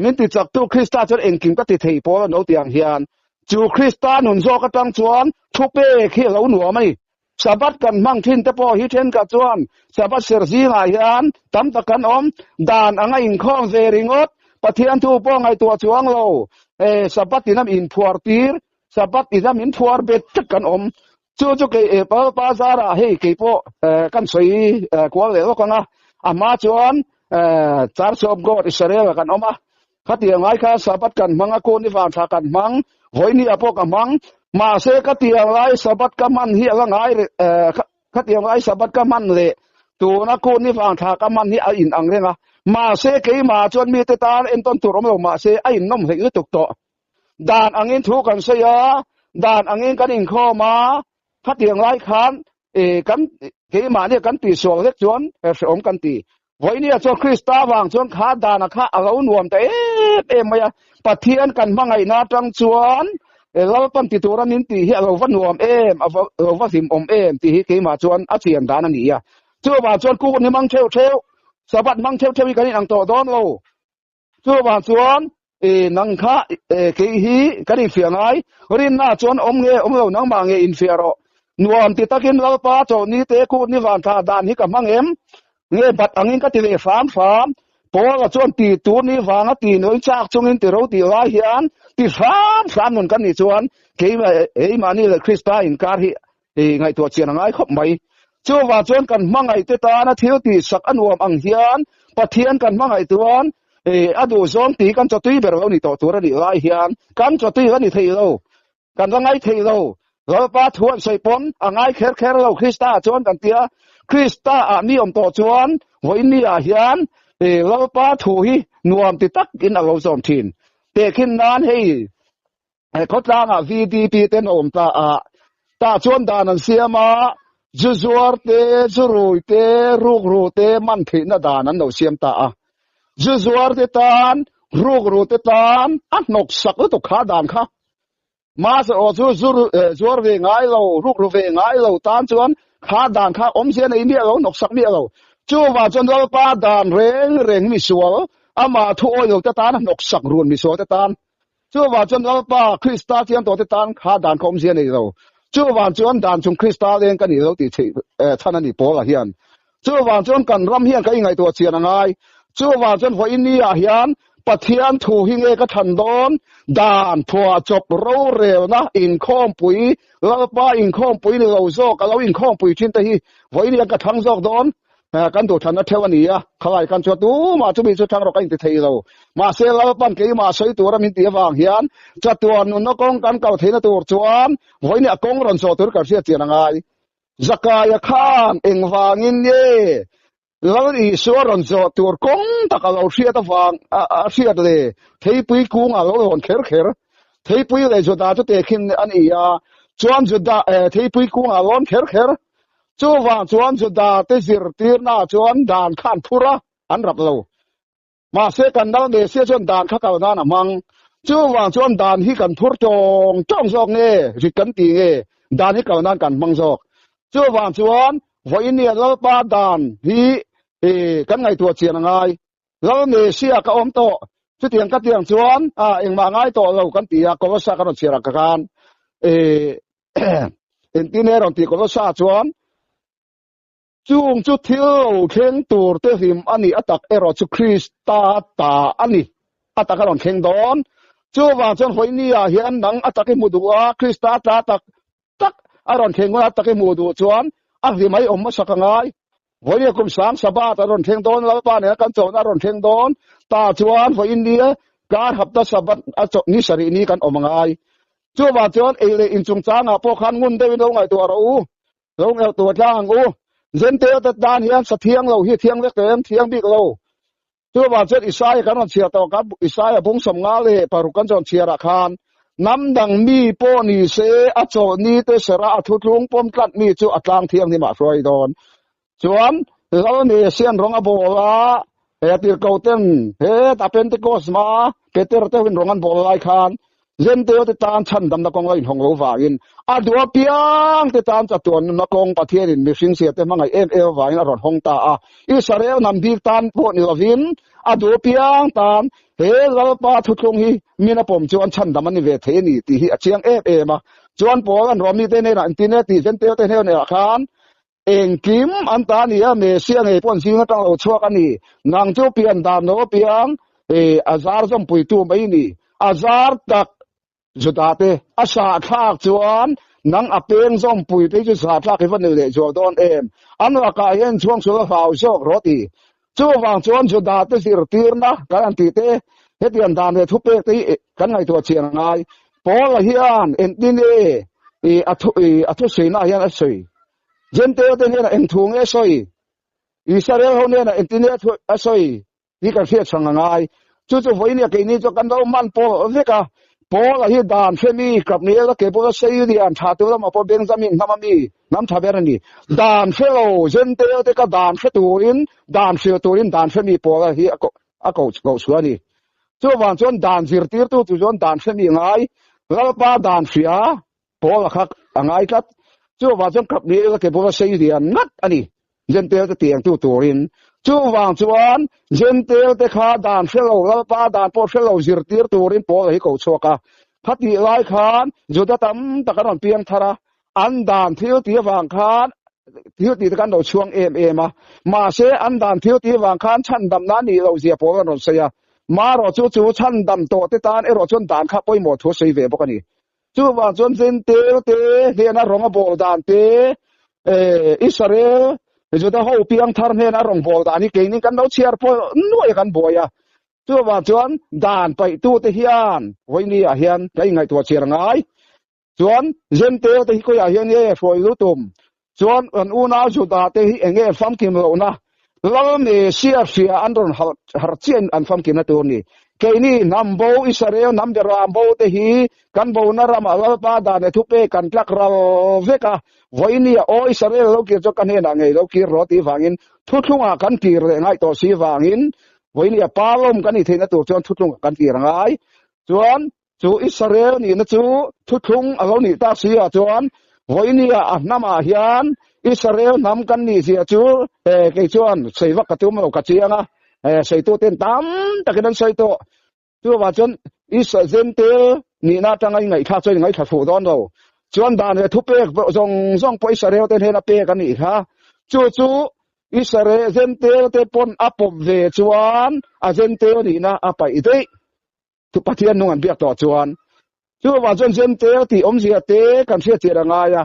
มินตีจักตัวคริสต์จวนเองกินก็ตีเทพอโนตียงเฮียนจู่คริสต์นุนโซก็ตั้งจวนทุเป้เขี้ยวหนัวไหมสะบัดกันมั่งทินแต่พอฮิเทนกับจวนสะบัดเสือซีหายานตั้มตะกันดานอังอิงข้องเวริงอดปะเทียนทูป้องไอตัวจวงเราสะบัดที่น้ำอินพัวตีร์สะบัดที่น้ำอินพัวเบ็ดจักกันจู่ๆเกยป้าซาระเฮเกยโปกันสวยกว่าเลยก็นะมาจวนจาร์ชอบกอดอิสราเอลกันขัดยังไงค่ะสะบัดกันมังอากูนิฟานทักกันมัง voi ni apok amang ma se ka tiang lai sabat ka man hi ala ngai ka tiang lai sabat ka man le tu na ko ni wang tha ka man hi a in ang renga ma se ke ma chon mi te tan en ton turom lo ma se ai nom he tuk to dan angin thu kan se ya dan angin kan in kho ma ka tiang lai khan kan ke ma ni kan ti so lek chon om kan ti voi ni cho krista wang chon kha dan kha alo nuam te maya pathian kan mangai na tang chuan lo pam ti turan in ti hi alo van nuam alo va sim om ti hi ke ma chuan a chian dan ani ya chu wa chuan ku ni mang theu sabat mang theu kan ang to don lo chu wa chuan nang kha ke hi kan i fiangai rin na chuan om lo nang ma nge in fiaro nuam ti takin lo pa cho ni te ku ni wan tha dan hi ka mangem nge bat angin ka ti le fam Paul chuan ti tu ni wanga ti noi chak chungin ti ro ti la hian ti fam nun kan ni chuan ke ma ni le Krista in kar hi ngai to chian ngai khop mai chu wa chuan kan mangai te ta na thiu ti sak anuam ang hian pathian kan mangai tuan adu zong ti kan chotui ber lo ni to tur ni lai hian kan chotui kan ni thei lo kan ngai thei lo lo pa thuan sei pon angai kher lo Krista chuan kan tia Krista a mi om to chuan voi ni a hian lo pa thu hi nuam ti tak in a lo zom thin te khin nan hei ko tlang a VDP ten om ta chuan dan an siama zuzuar te zurui te rugru te man thi na dan an no siam ta zuzuar te tan rugru te tan an nok sak to kha dan kha ma se o zuzuar ve ngai lo rugru ve ngai lo tan chuan kha dan kha om se nei mi lo nok sak mi lo chu wa chon lo pa dan reng mi sual ama thu oil ta tan nok sak run mi so ta tan chu wa chon lo pa Krista tiam to ta tan kha dan khom se nei lo chu wa chon dan chung Krista len kan ni lo ti than ani pol a hian chu wa chon kan ram hian kai ngai to chian ngai chu wa chon voi ni a hian pathian thu hi nge ka than don dan phua chop ro rew na in khom pui lo pa in khom pui ni lo zo ka lo in khom pui thin ta hi voi ni ka thang zok don kan tu than na thewani a khalai kan chu tu ma chu bi chu thang ro kan ti thei lo ma se lo pan ke ma sei tu ra min ti wang hian cha tuan nu no kong kan kau theina tur chuan voi ni a kong ron so tur ka sia chian ngai zakaya khan eng wangin ye lo ni so ron so tur kong ta ka lo sia ta wang a sia le thei pui kung a lo ron kher thei pui le zo da chu te khin ani ya chuan zu da thei pui kung a lon kher chu wa chuan zu da te zir tir na chuan dan khan phura an rap lo ma se kan dal de se chuan dan kha ka na na mang chu wa chuan dan hi kan phur tong zok nge ri kan ti nge dan hi ka nan kan mang zok chu wa chuan voi ni lo pa dan hi kan ngai tu chian ngai lo ne sia ka om to chu tiang ka tiang chuan eng ma ngai to lo kan ti a ko sa ka ro chira ka kan en ti ne ron ti ko sa chuan chung chu thil kheng tur te him ani atak ero chu Krista ta ani atak ron kheng don chu wa chon hoi ni a hian nang atak e mudua Krista ta tak aron kheng wa atak e mudu chuan a hi mai om ma sakangai hoi ni kum sang sabat aron kheng don la pa ne kan chon aron kheng don ta chuan hoi ni kar hapta sabat a chok ni sari ni kan omangai chu wa chon ele in chung chang a po khan ngun de no ngai tu ro lo ngel tu tlang zen te ta dan hian sa thiang lo hi thiang lek tem thiang bik lo chu wa chet Isai kan on chia to ka Isai bung som nga le paru kan jon chia ra khan nam dang mi po ni se a cho ni te sera a thu tlung pom tlat mi chu atlang thiang ni ma roi don chuan lo ni sian rong a bola tir ko ten ta Pentecost ma Peter te win rongan bol lai khan zen te tan chan dam na kong lai hong lo wa in adua piang te tan cha tuan na kong pathian in mi sing sia te mangai wa in ron hong ta Israel nam dik tan po ni lovin adua piang tan he la pa thu thung hi mina pom chuan chan dam ani ve the ni ti hi achiang ma chuan po an rom ni te ne na ti ne ti zen te ne ne khan eng kim an ta ni a me sia nge pon sing ta lo chuak ani nang chu pian dam no piang azar zom pui tu mai ni azar tak judate asa thak chuan nang apeng zom pui te chu sa thak ivan le jo don an wa ka yen chuang chu hau sok roti chu wang chuan judate sir tirna kan ti te hetian dan le thupe te kan ngai to chiang ngai Paul hian entine athu seina hian asoi Gentile te hian enthung asoi Israel ho ne entine asoi hi kan fiat sangangai chu voinia ke ni cho kan do man Paul veka Paul hi dan femi kap ni la ke bo sei di an tha tu ma po Benjamin namami nam thaberani dan felo Gentile te ka dan feturin dan feturin dan femi Paul hi ako suani chu wan chon dan zirtir tu jon dan femi ngai lalpa dan fia Paul khak angai kat chu wan chon kap ni la ke bo sei di an ngat ani Gentile te tiang tu turin chu wang chuan Gentile te kha dan felo lalpa dan po felo zirtir turin Paul hi ko choka phati lai khan juda tam takaron piang thara an dan thiu ti wang khan thiu ti kan do chuang em ma se an dan thiu ti wang khan chan dam na ni lo zia Paul ron sia ma ro chu chan dam to te tan e ro chon dan kha poi mo thu sei ve bokani chu wang chon Gentile te hena ronga bol dan te Israel juda ho piang thar hena rong bol dan ni ke ni kan do chiar po noi kan boya chu wa chuan dan pai tu te hian voini a hian kai ngai to chiar ngai chuan Gentile te hi ko ya hian ye foi lu tum chuan an una juda te hi enge fam kim lo na lam ne sia fia andron har chen an fam kim na tu ni ke ni nambo Israel nam de rambo te hi kan bo na rama la pa da ne thu pe kan tlak ral veka voini o Israel lo ki cho kan he na ngei lo ki roti wangin thu thunga kan ti re ngai to si wangin voini palom kan ni theina tu chon thu thung kan ti rangai chuan chu Israel ni na chu thu thung alo ni ta sia chuan voini a nama hian Israel nam kan ni sia chu ke chuan seiwa ka tu mo ka chianga sei tu ten tam takidan sei to chu wa chon Gentile ni na tangai ngai kha choi ngai kha fu don do chuan dan thu pe zong po Israel ten hena pe kan ni kha chu Israel Gentile te pon apop ve chuan a Gentile ni na apai dei tu pathian nung an biak to chuan chu wa chon Gentile ti zia te kan sia chiranga ya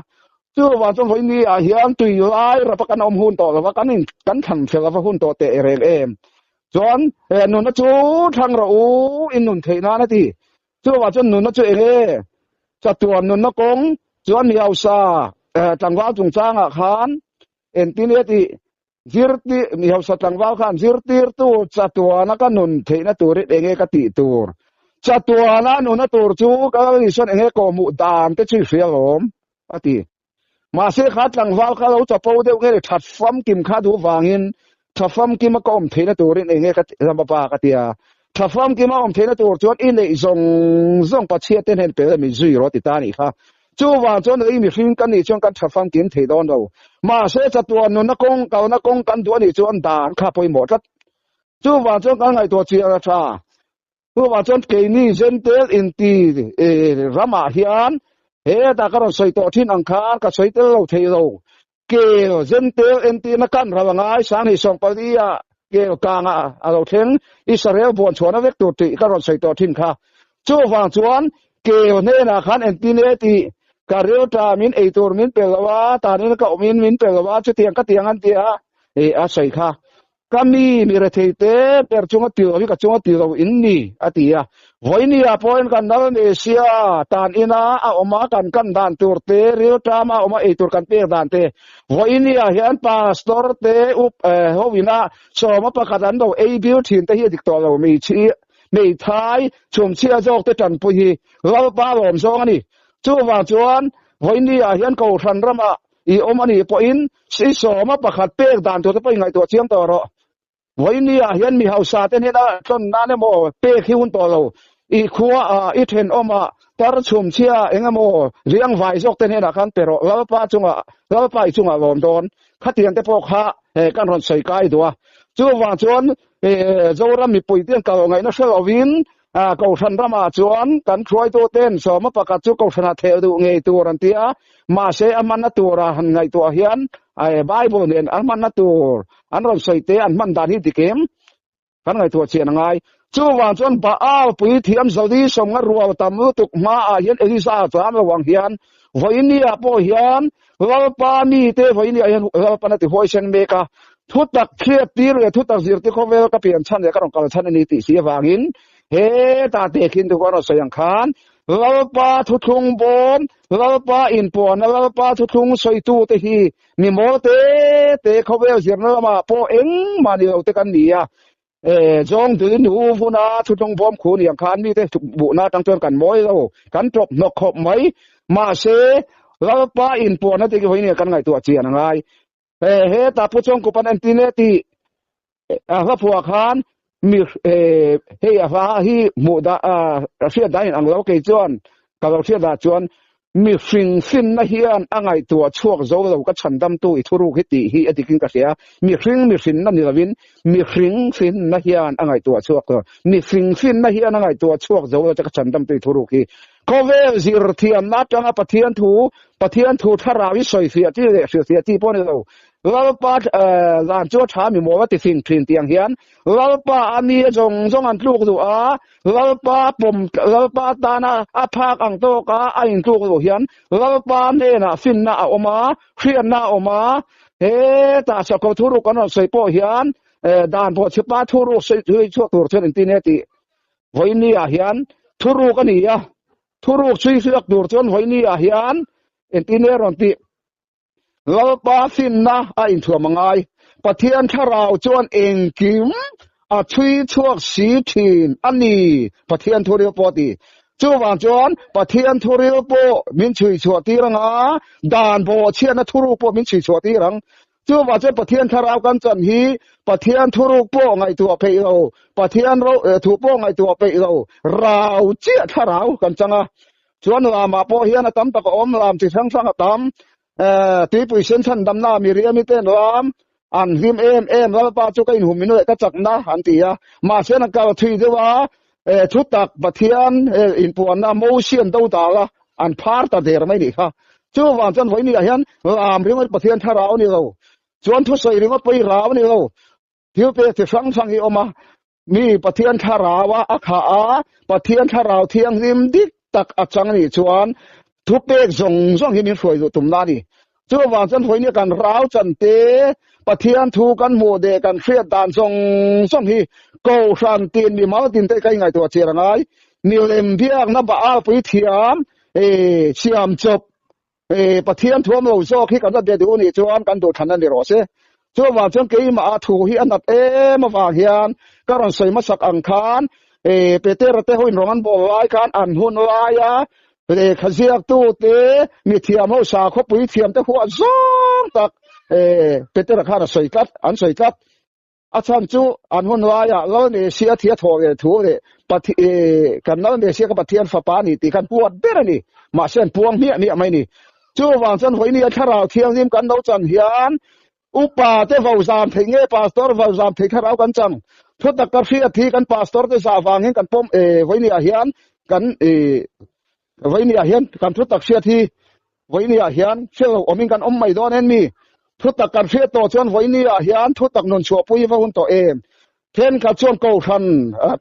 chu wa chon voini a hian tui lai ra pakan hun to wa kan thang phela wa hun to te reng em chuan nun na chu thang ro in nun theina na ti chu wa chon nun na chu enge chatuan nun na kong chuan miau sa tangwa chung changa khan entine ti zirti miau sa tangwa khan zirtir tu chatuana ka nun theina tur enge ka ti tur chatuana nun na tur chu ka ison enge ko mu dan te chi fialom ati ma se khat tangwa ka lo chapo de nge that fam kim kha du wangin thafam ki ma kom theina turin enge ka ramba ka tia thafam ki ma om theina tur chuan in nei zong pa chia ten hen pe mi zui ro ti ta ni kha chu wa chon ei mi hring kan ni chong kan thafam kin thei don do ma se chatuan nu na kong kan du ni chuan dan kha poi mo tat chu wa chon kan ngai to chia ra tha chu wa chon ke ni Gentile in ti rama hian he ta ka ro soi to thin ang khan ka soi te lo thei lo ke Gentile in ti na kan rawangai sang hi song palia ke kanga alo theng Israel bon chona vek tu ti ka ron sei to thin kha chu wang chuan ke ne na khan en ti ne ti ka reu ta min ei tur min pelawa ta ne ka min pelawa chu tiang ka tiang an tia a sei kha kami mi re theite per chunga ti ri ka chunga ti ro in ni atia voini a point kan dal ne sia tan ina a oma kan dan tur te reu ta ma oma ei tur kan pe dan te voini a hian pastor te hovina so ma pa ka dan do ei biu thin te hi dik to lo mi chi nei thai chum chia jok te tan pu hi lo pa lom song ani chu wa chuan voini a hian ko than rama i omani po in si so ma pa khat pe dan to te pai ngai to chiam to ro voini a hian mi hausa te ne na ton na ne mo pe khiun to lo i khuwa i then oma tar chum chia engamo riang vai jok te ne na kan pero lo pa chunga lom don khatian te pok ha kan ron sei kai do chu wa chuan zoram mi pui tian ka ngai na selowin ko than rama chuan kan throi to ten so ma pakat chu ko thana the du ngei tu ran tia ma se aman na tura han ngai to hian bible nen aman na tur an ron sei te an man dan hi dikem kan ngai to chen ngai chu wa chuan ba al pui thiam zodi som nga rual tam tuk ma a hian elisa cham wang hian voini a po hian lalpa mi te voini a hian lalpa na ti hoisen meka thutak khiat tir le thutak zir ti khovel ka pian chan le ka rong kal chan ni ti si wangin he ta te khin tu ko no sayang khan lalpa thuthung bom lalpa in pon lalpa thuthung soitu te hi mi mo te khovel zirna ma po eng mani lo te kan nia jong du nu funa thuthung bom khu ni khan mi te bu na tang ton kan moi lo kan top nok khop mai ma se lalpa in pon na te ki hoini kan ngai tu chian ngai he ta pu chong ku pan an ti ne ti ha phua khan mi he ha hi mu da sia dai ang lo ke chuan ka lo sia da chuan mi fin na hian angai tu chuak zo lo ka chandam tu I thuru hi ti hi atikin ka sia mi fin na ni lawin mi fin na hian angai tu chuak mi fin na hian angai tu chuak zo lo ka chandam tu I thuru hi kovel zir thiam na tanga pathian thu tharawi soi sia ti pon lo lalpa lan chu tha mi mo wa ti fin tiang hian lalpa ani jong an tluk du a lalpa pom lalpa tana a phak ang to ka a in tluk du hian lalpa ne na fin na oma khian na oma he ta cha ko thuru kan sei po hian dan po chipa thuru sei chu tur chen ti ne ti voini a hian thuru kan ni a thuru chui siak tur chon voini a hian en ti ne ron ti lalpa fin na a in thua mangai pathian tharau chuan engkim a thui chuak si thin ani pathian thuril po ti chu wang chuan pathian thuril po min chui chua ti ranga dan bo chian na thuru po min chui chua ti rang chu wa chuan pathian tharau kan chan hi pathian thuru po ngai tu pe lo pathian ro thu po ngai tu pe lo rau chia tharau kan changa chuan lama po hian tam tak om lam chi sang tam ti puisen than damna mi ria mi ten ram an him em lalpa chu kai hum minu ka chakna an tia ma sena ka thui dewa thu tak pathian in puan na mo sian do da la an phar ta der mai ni kha chu wan chan voi ni hian am ring pathian tharau ni lo chuan thu soi ring poi raw ni lo thiu pe te sang hi oma mi pathian tharawa akha a pathian tharau thiang rim dik tak achang ni chuan thu pek zong hi mi foi zo tum na ni chu wang chan hoi ni kan rau chan te pathian thu kan mo de kan khriat dan zong hi ko san tin mi mal tin te kai ngai to chirangai ni lem biak na ba al pui thiam siam chop pathian thuam lo zo khi kan de du ni chuan kan do than ni ro se chu wang chan ke ma thu hi anat ma wa hian karon soi ma sak ang khan peter te hoin rongan bo lai khan an hun lai ya khaziak tu te mi thiam ho sa kho pui thiam te huwa zong tak peter khana soikat an soikat achan chu an hun wa ya lo ne sia thia tho ge thu le pathi kan lo ne sia ka pathian fa pa ni ti kan puat ber ni ma sen puang mi mai ni chu wang chan hoi ni tharau thiang nim kan lo chan hian upa te vau zam thenge pastor vau zam the kharau kan chang thu tak ka phia thi kan pastor te sa wang hin kan pom hoi ni a hian kan voi ni a hian kan thu tak sia thi voi ni a hian sel omin kan mai don en mi thu tak kan sia to chuan voi ni a hian thu tak non chu pui va hun to em then ka chuan ko than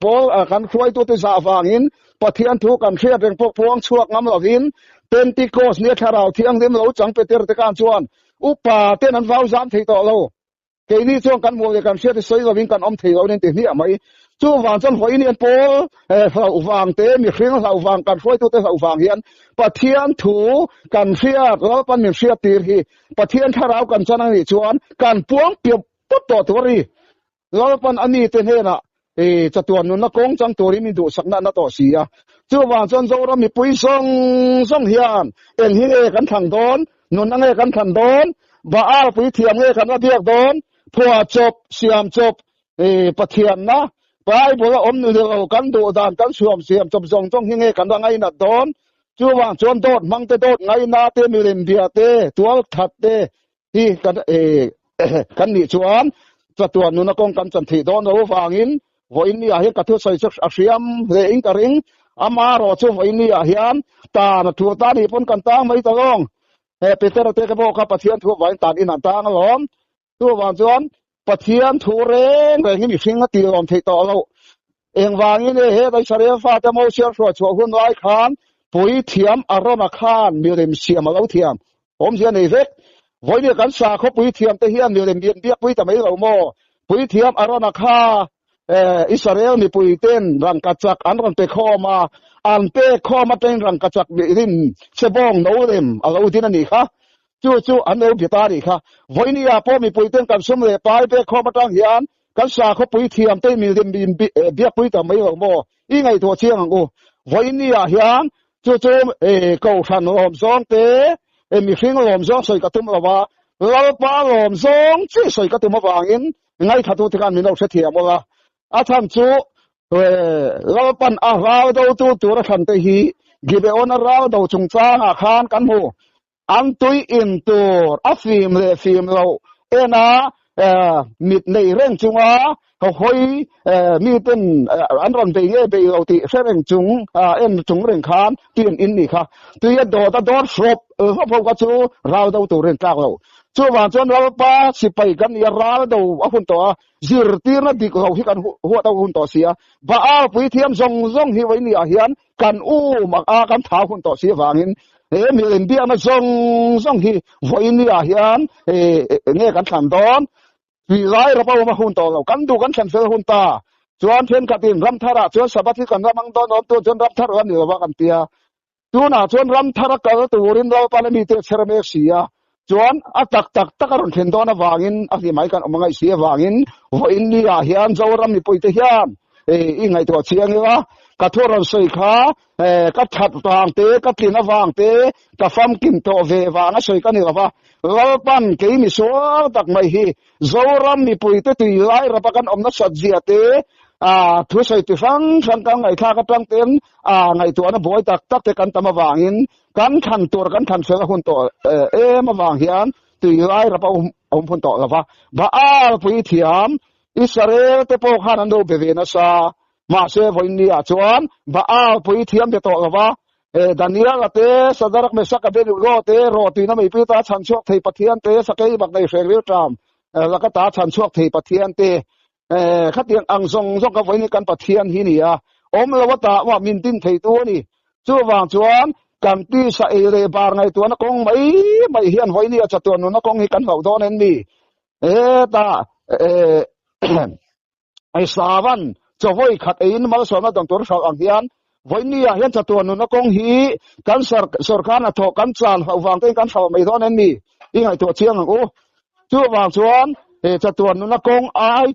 pol kan khruai tu te za wangin pathian thu kan sia reng pok puang chuak ngam lovin pentecost ni tharau thiang dem lo chang peter te kan chuan upa ten an vau zam thei to lo ke ni chuan kan mo de kan sia te soi lovin kan thei lo nen te ni mai chu wang chan hoi ni pol hlau wang te mi hring hlau wang kan hoi tu te hlau wang hian pathian thu kan sia lo pan mi sia tir hi pathian tharau kan chanang ni chuan kan puang piop put to tori lo pan ani te hena chatuan nu na kong chang tori mi du sakna na to sia chu wang chan zo ra mi pui song hian en hi kan thang don nun ange kan than don ba al pui thiam nge kan na biak don phua chop siam chop pathian na pai bola om nu lo kan do dan kan suam siam chop zong tong hinge kan da ngai na don chu wang chon dot mang te dot ngai na te mi lem bia te tual that te hi kan kan ni chuan chatuan nu na kong kan chan thi don lo wangin voin ni a he ka thu soi chak asiam le ing ka ring ama ro chu voin ni a hian ta na thu ta ni pon kan ta mai ta long peter te ka bo ka pathian thu vai ta in an ta ngom chu wang chuan pathian thu reng hi mi hring a ti lom thei to lo eng wangin he dai sare fa ta mo sia ro chu hun lai khan pui thiam arona khan mi rem siam lo thiam om sia nei vek voi ni kan sa kho pui thiam te hian mi rem bian biak pui ta mai lo mo pui thiam arona kha Israel mi pui ten rang ka chak an ron pe kho ma an pe kho ma teng rang ka chak bi rin sebong no lem alo din ani kha chu an no bi ta ri kha voinia po mi puiten kan sum le pai pe kho ma tang hian kan sa kho pui thiam te mi rim bia pui ta mai mo I ngai to chiang ang o voinia hian chu ko than lom zong te mi hring lom zong soi ka tum lawa lalpa lom zong chi soi ka tum awangin ngai thatu ti kan mi no se thiam ola a tham chu lalpan a rau do tu ra khan te hi gibe on a rau do chung chang a khan kan mu an tui in tur a fim le fim lo ena mit nei reng chunga ho hoi mi ten an ron be nge be lo ti reng chung en chung reng khan tin in ni kha tu ya do ta dor shop ho pho ka chu rau do tu reng tak lo chu wa chon ral pa si pai kan ya ral do a hun to zir tir na dik ho hi kan hu ta hun to sia ba a pui thiam zong hi wai ni a hian kan ma a kan tha hun to sia wangin mi len bia ma zong hi voi ni a hian nge kan thlan don wi lai ra pa ma hun to lo kan du kan thlan fel hun ta chuan then ka tin ram thara chuan sabathi kan ramang don on tu chuan ram thar kan ni wa kan tia tu na chuan ram thara ka tu rin lo pa mi te cherme sia chuan a tak ron then don a wangin a hi mai kan omangai sia wangin voi ni a hian zo ram ni pui te hian I ngai to chiang wa ka thoron soi kha ka that tang te ka tlina wang te ka fam kim to ve wa na soi ka ni wa lalpan ke mi so tak mai hi zoram mi pui te tu lai ra pa kan omna sajia te thu soi ti fang ka ngai kha ka tang ten ngai to na boi tak te kan tama wangin kan khan tur kan khan fel hun to ma wang hian tu lai ra pa phun to la ba pui thiam Israel te po khan an do be ve na sa ma se voini a chuan ba pui thiam te to lawa Daniel ate sadarak me sak be ro te ro ti na mai pi ta chan chok thei pathian te sakai bak nei reng riu tram la ka ta chan chok thei pathian te khatian ang zong ka voini kan pathian hi ni a om lawata wa min tin thei tu ni chu wang chuan kan ti sa re bar ngai tu na kong mai hian voini a chatun na kong hi kan ho don en ni ta ai sawan chawoi khat ein mal so na dong tur sa ang hian voinia hian chatun na kong hi kan sarkar na tho kan chan ho wang te kan saw mai don en ni I ngai to chiang ang o chu wang chuan chatun na kong ai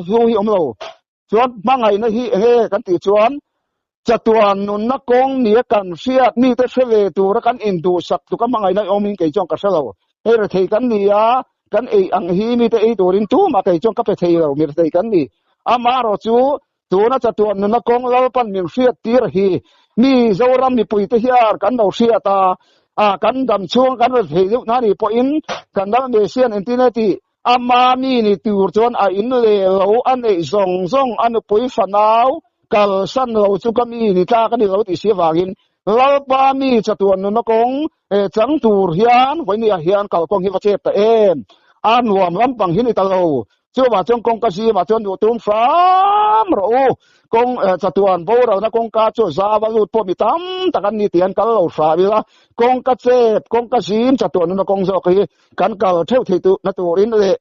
hu hi om lo chuan mangai na hi kan ti chuan chatun na kong ni kan siat ni te sele tu ra kan in du sak tu ka mangai na omin ke chong ka selo ra thei kan ni a kan ang hi mi te turin tu ma kai chong ka pe thei lo mi thei kan ni ama ro chu tu na chatun na kong lalpan min siat tir hi mi zoram mi pui te hiar kan no sia ta kan dam chuang kan thei lu na ni po in kan da me sian internet ama mi ni tur chon in le lo an zong an pui fanau kal san lo chu ka mi ni ta kan ni lo ti sia wangin lalpa mi chatun na kong chang tur hian voini a hian kal kong hi wa che ta an nuam lampang hi ni ta lo chu wa chong kong ka si ma chon du tum fam ro kong chatuan bo ro na kong ka chu za wa lut po mi tam takan ni tian kal lo fa bi la kong ka che kong ka sim chatuan na kong zo ki kan kal theu thei tu na tu rin le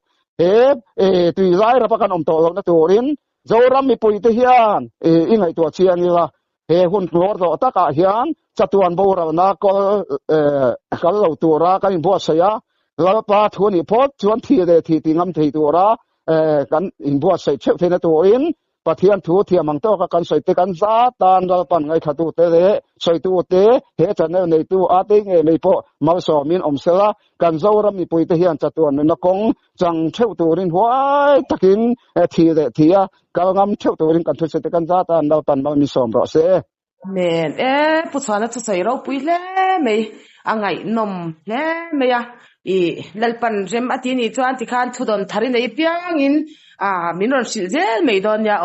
tu lai ra pa kan om to lo na tu rin zo ram mi pui te hian I ngai to chian ni la hun lor do ta ka hian chatuan bo ro na kal lo tu ra kan bo sa ya lalpa thuni pot chuan thi de thi ngam thei tu ra kan in bo sai cheu thena tu in pathian thu thiamang to ka kan soi te kan za tan dal pan ngai thatu te le soi tu te he channel nei tu a te nge mei po mal so min om sela kan zo ram ni pui te hian chatuan na kong chang cheu tu rin huai takin thi de thia kal ngam cheu tu rin kan thu se te kan za tan dal pan mal mi som ro se men pu chana chu sai ro pui le mei angai nom le meya lalpan rem atini chuan ti khan thudon thari nei piang in minor sil zel mei don ya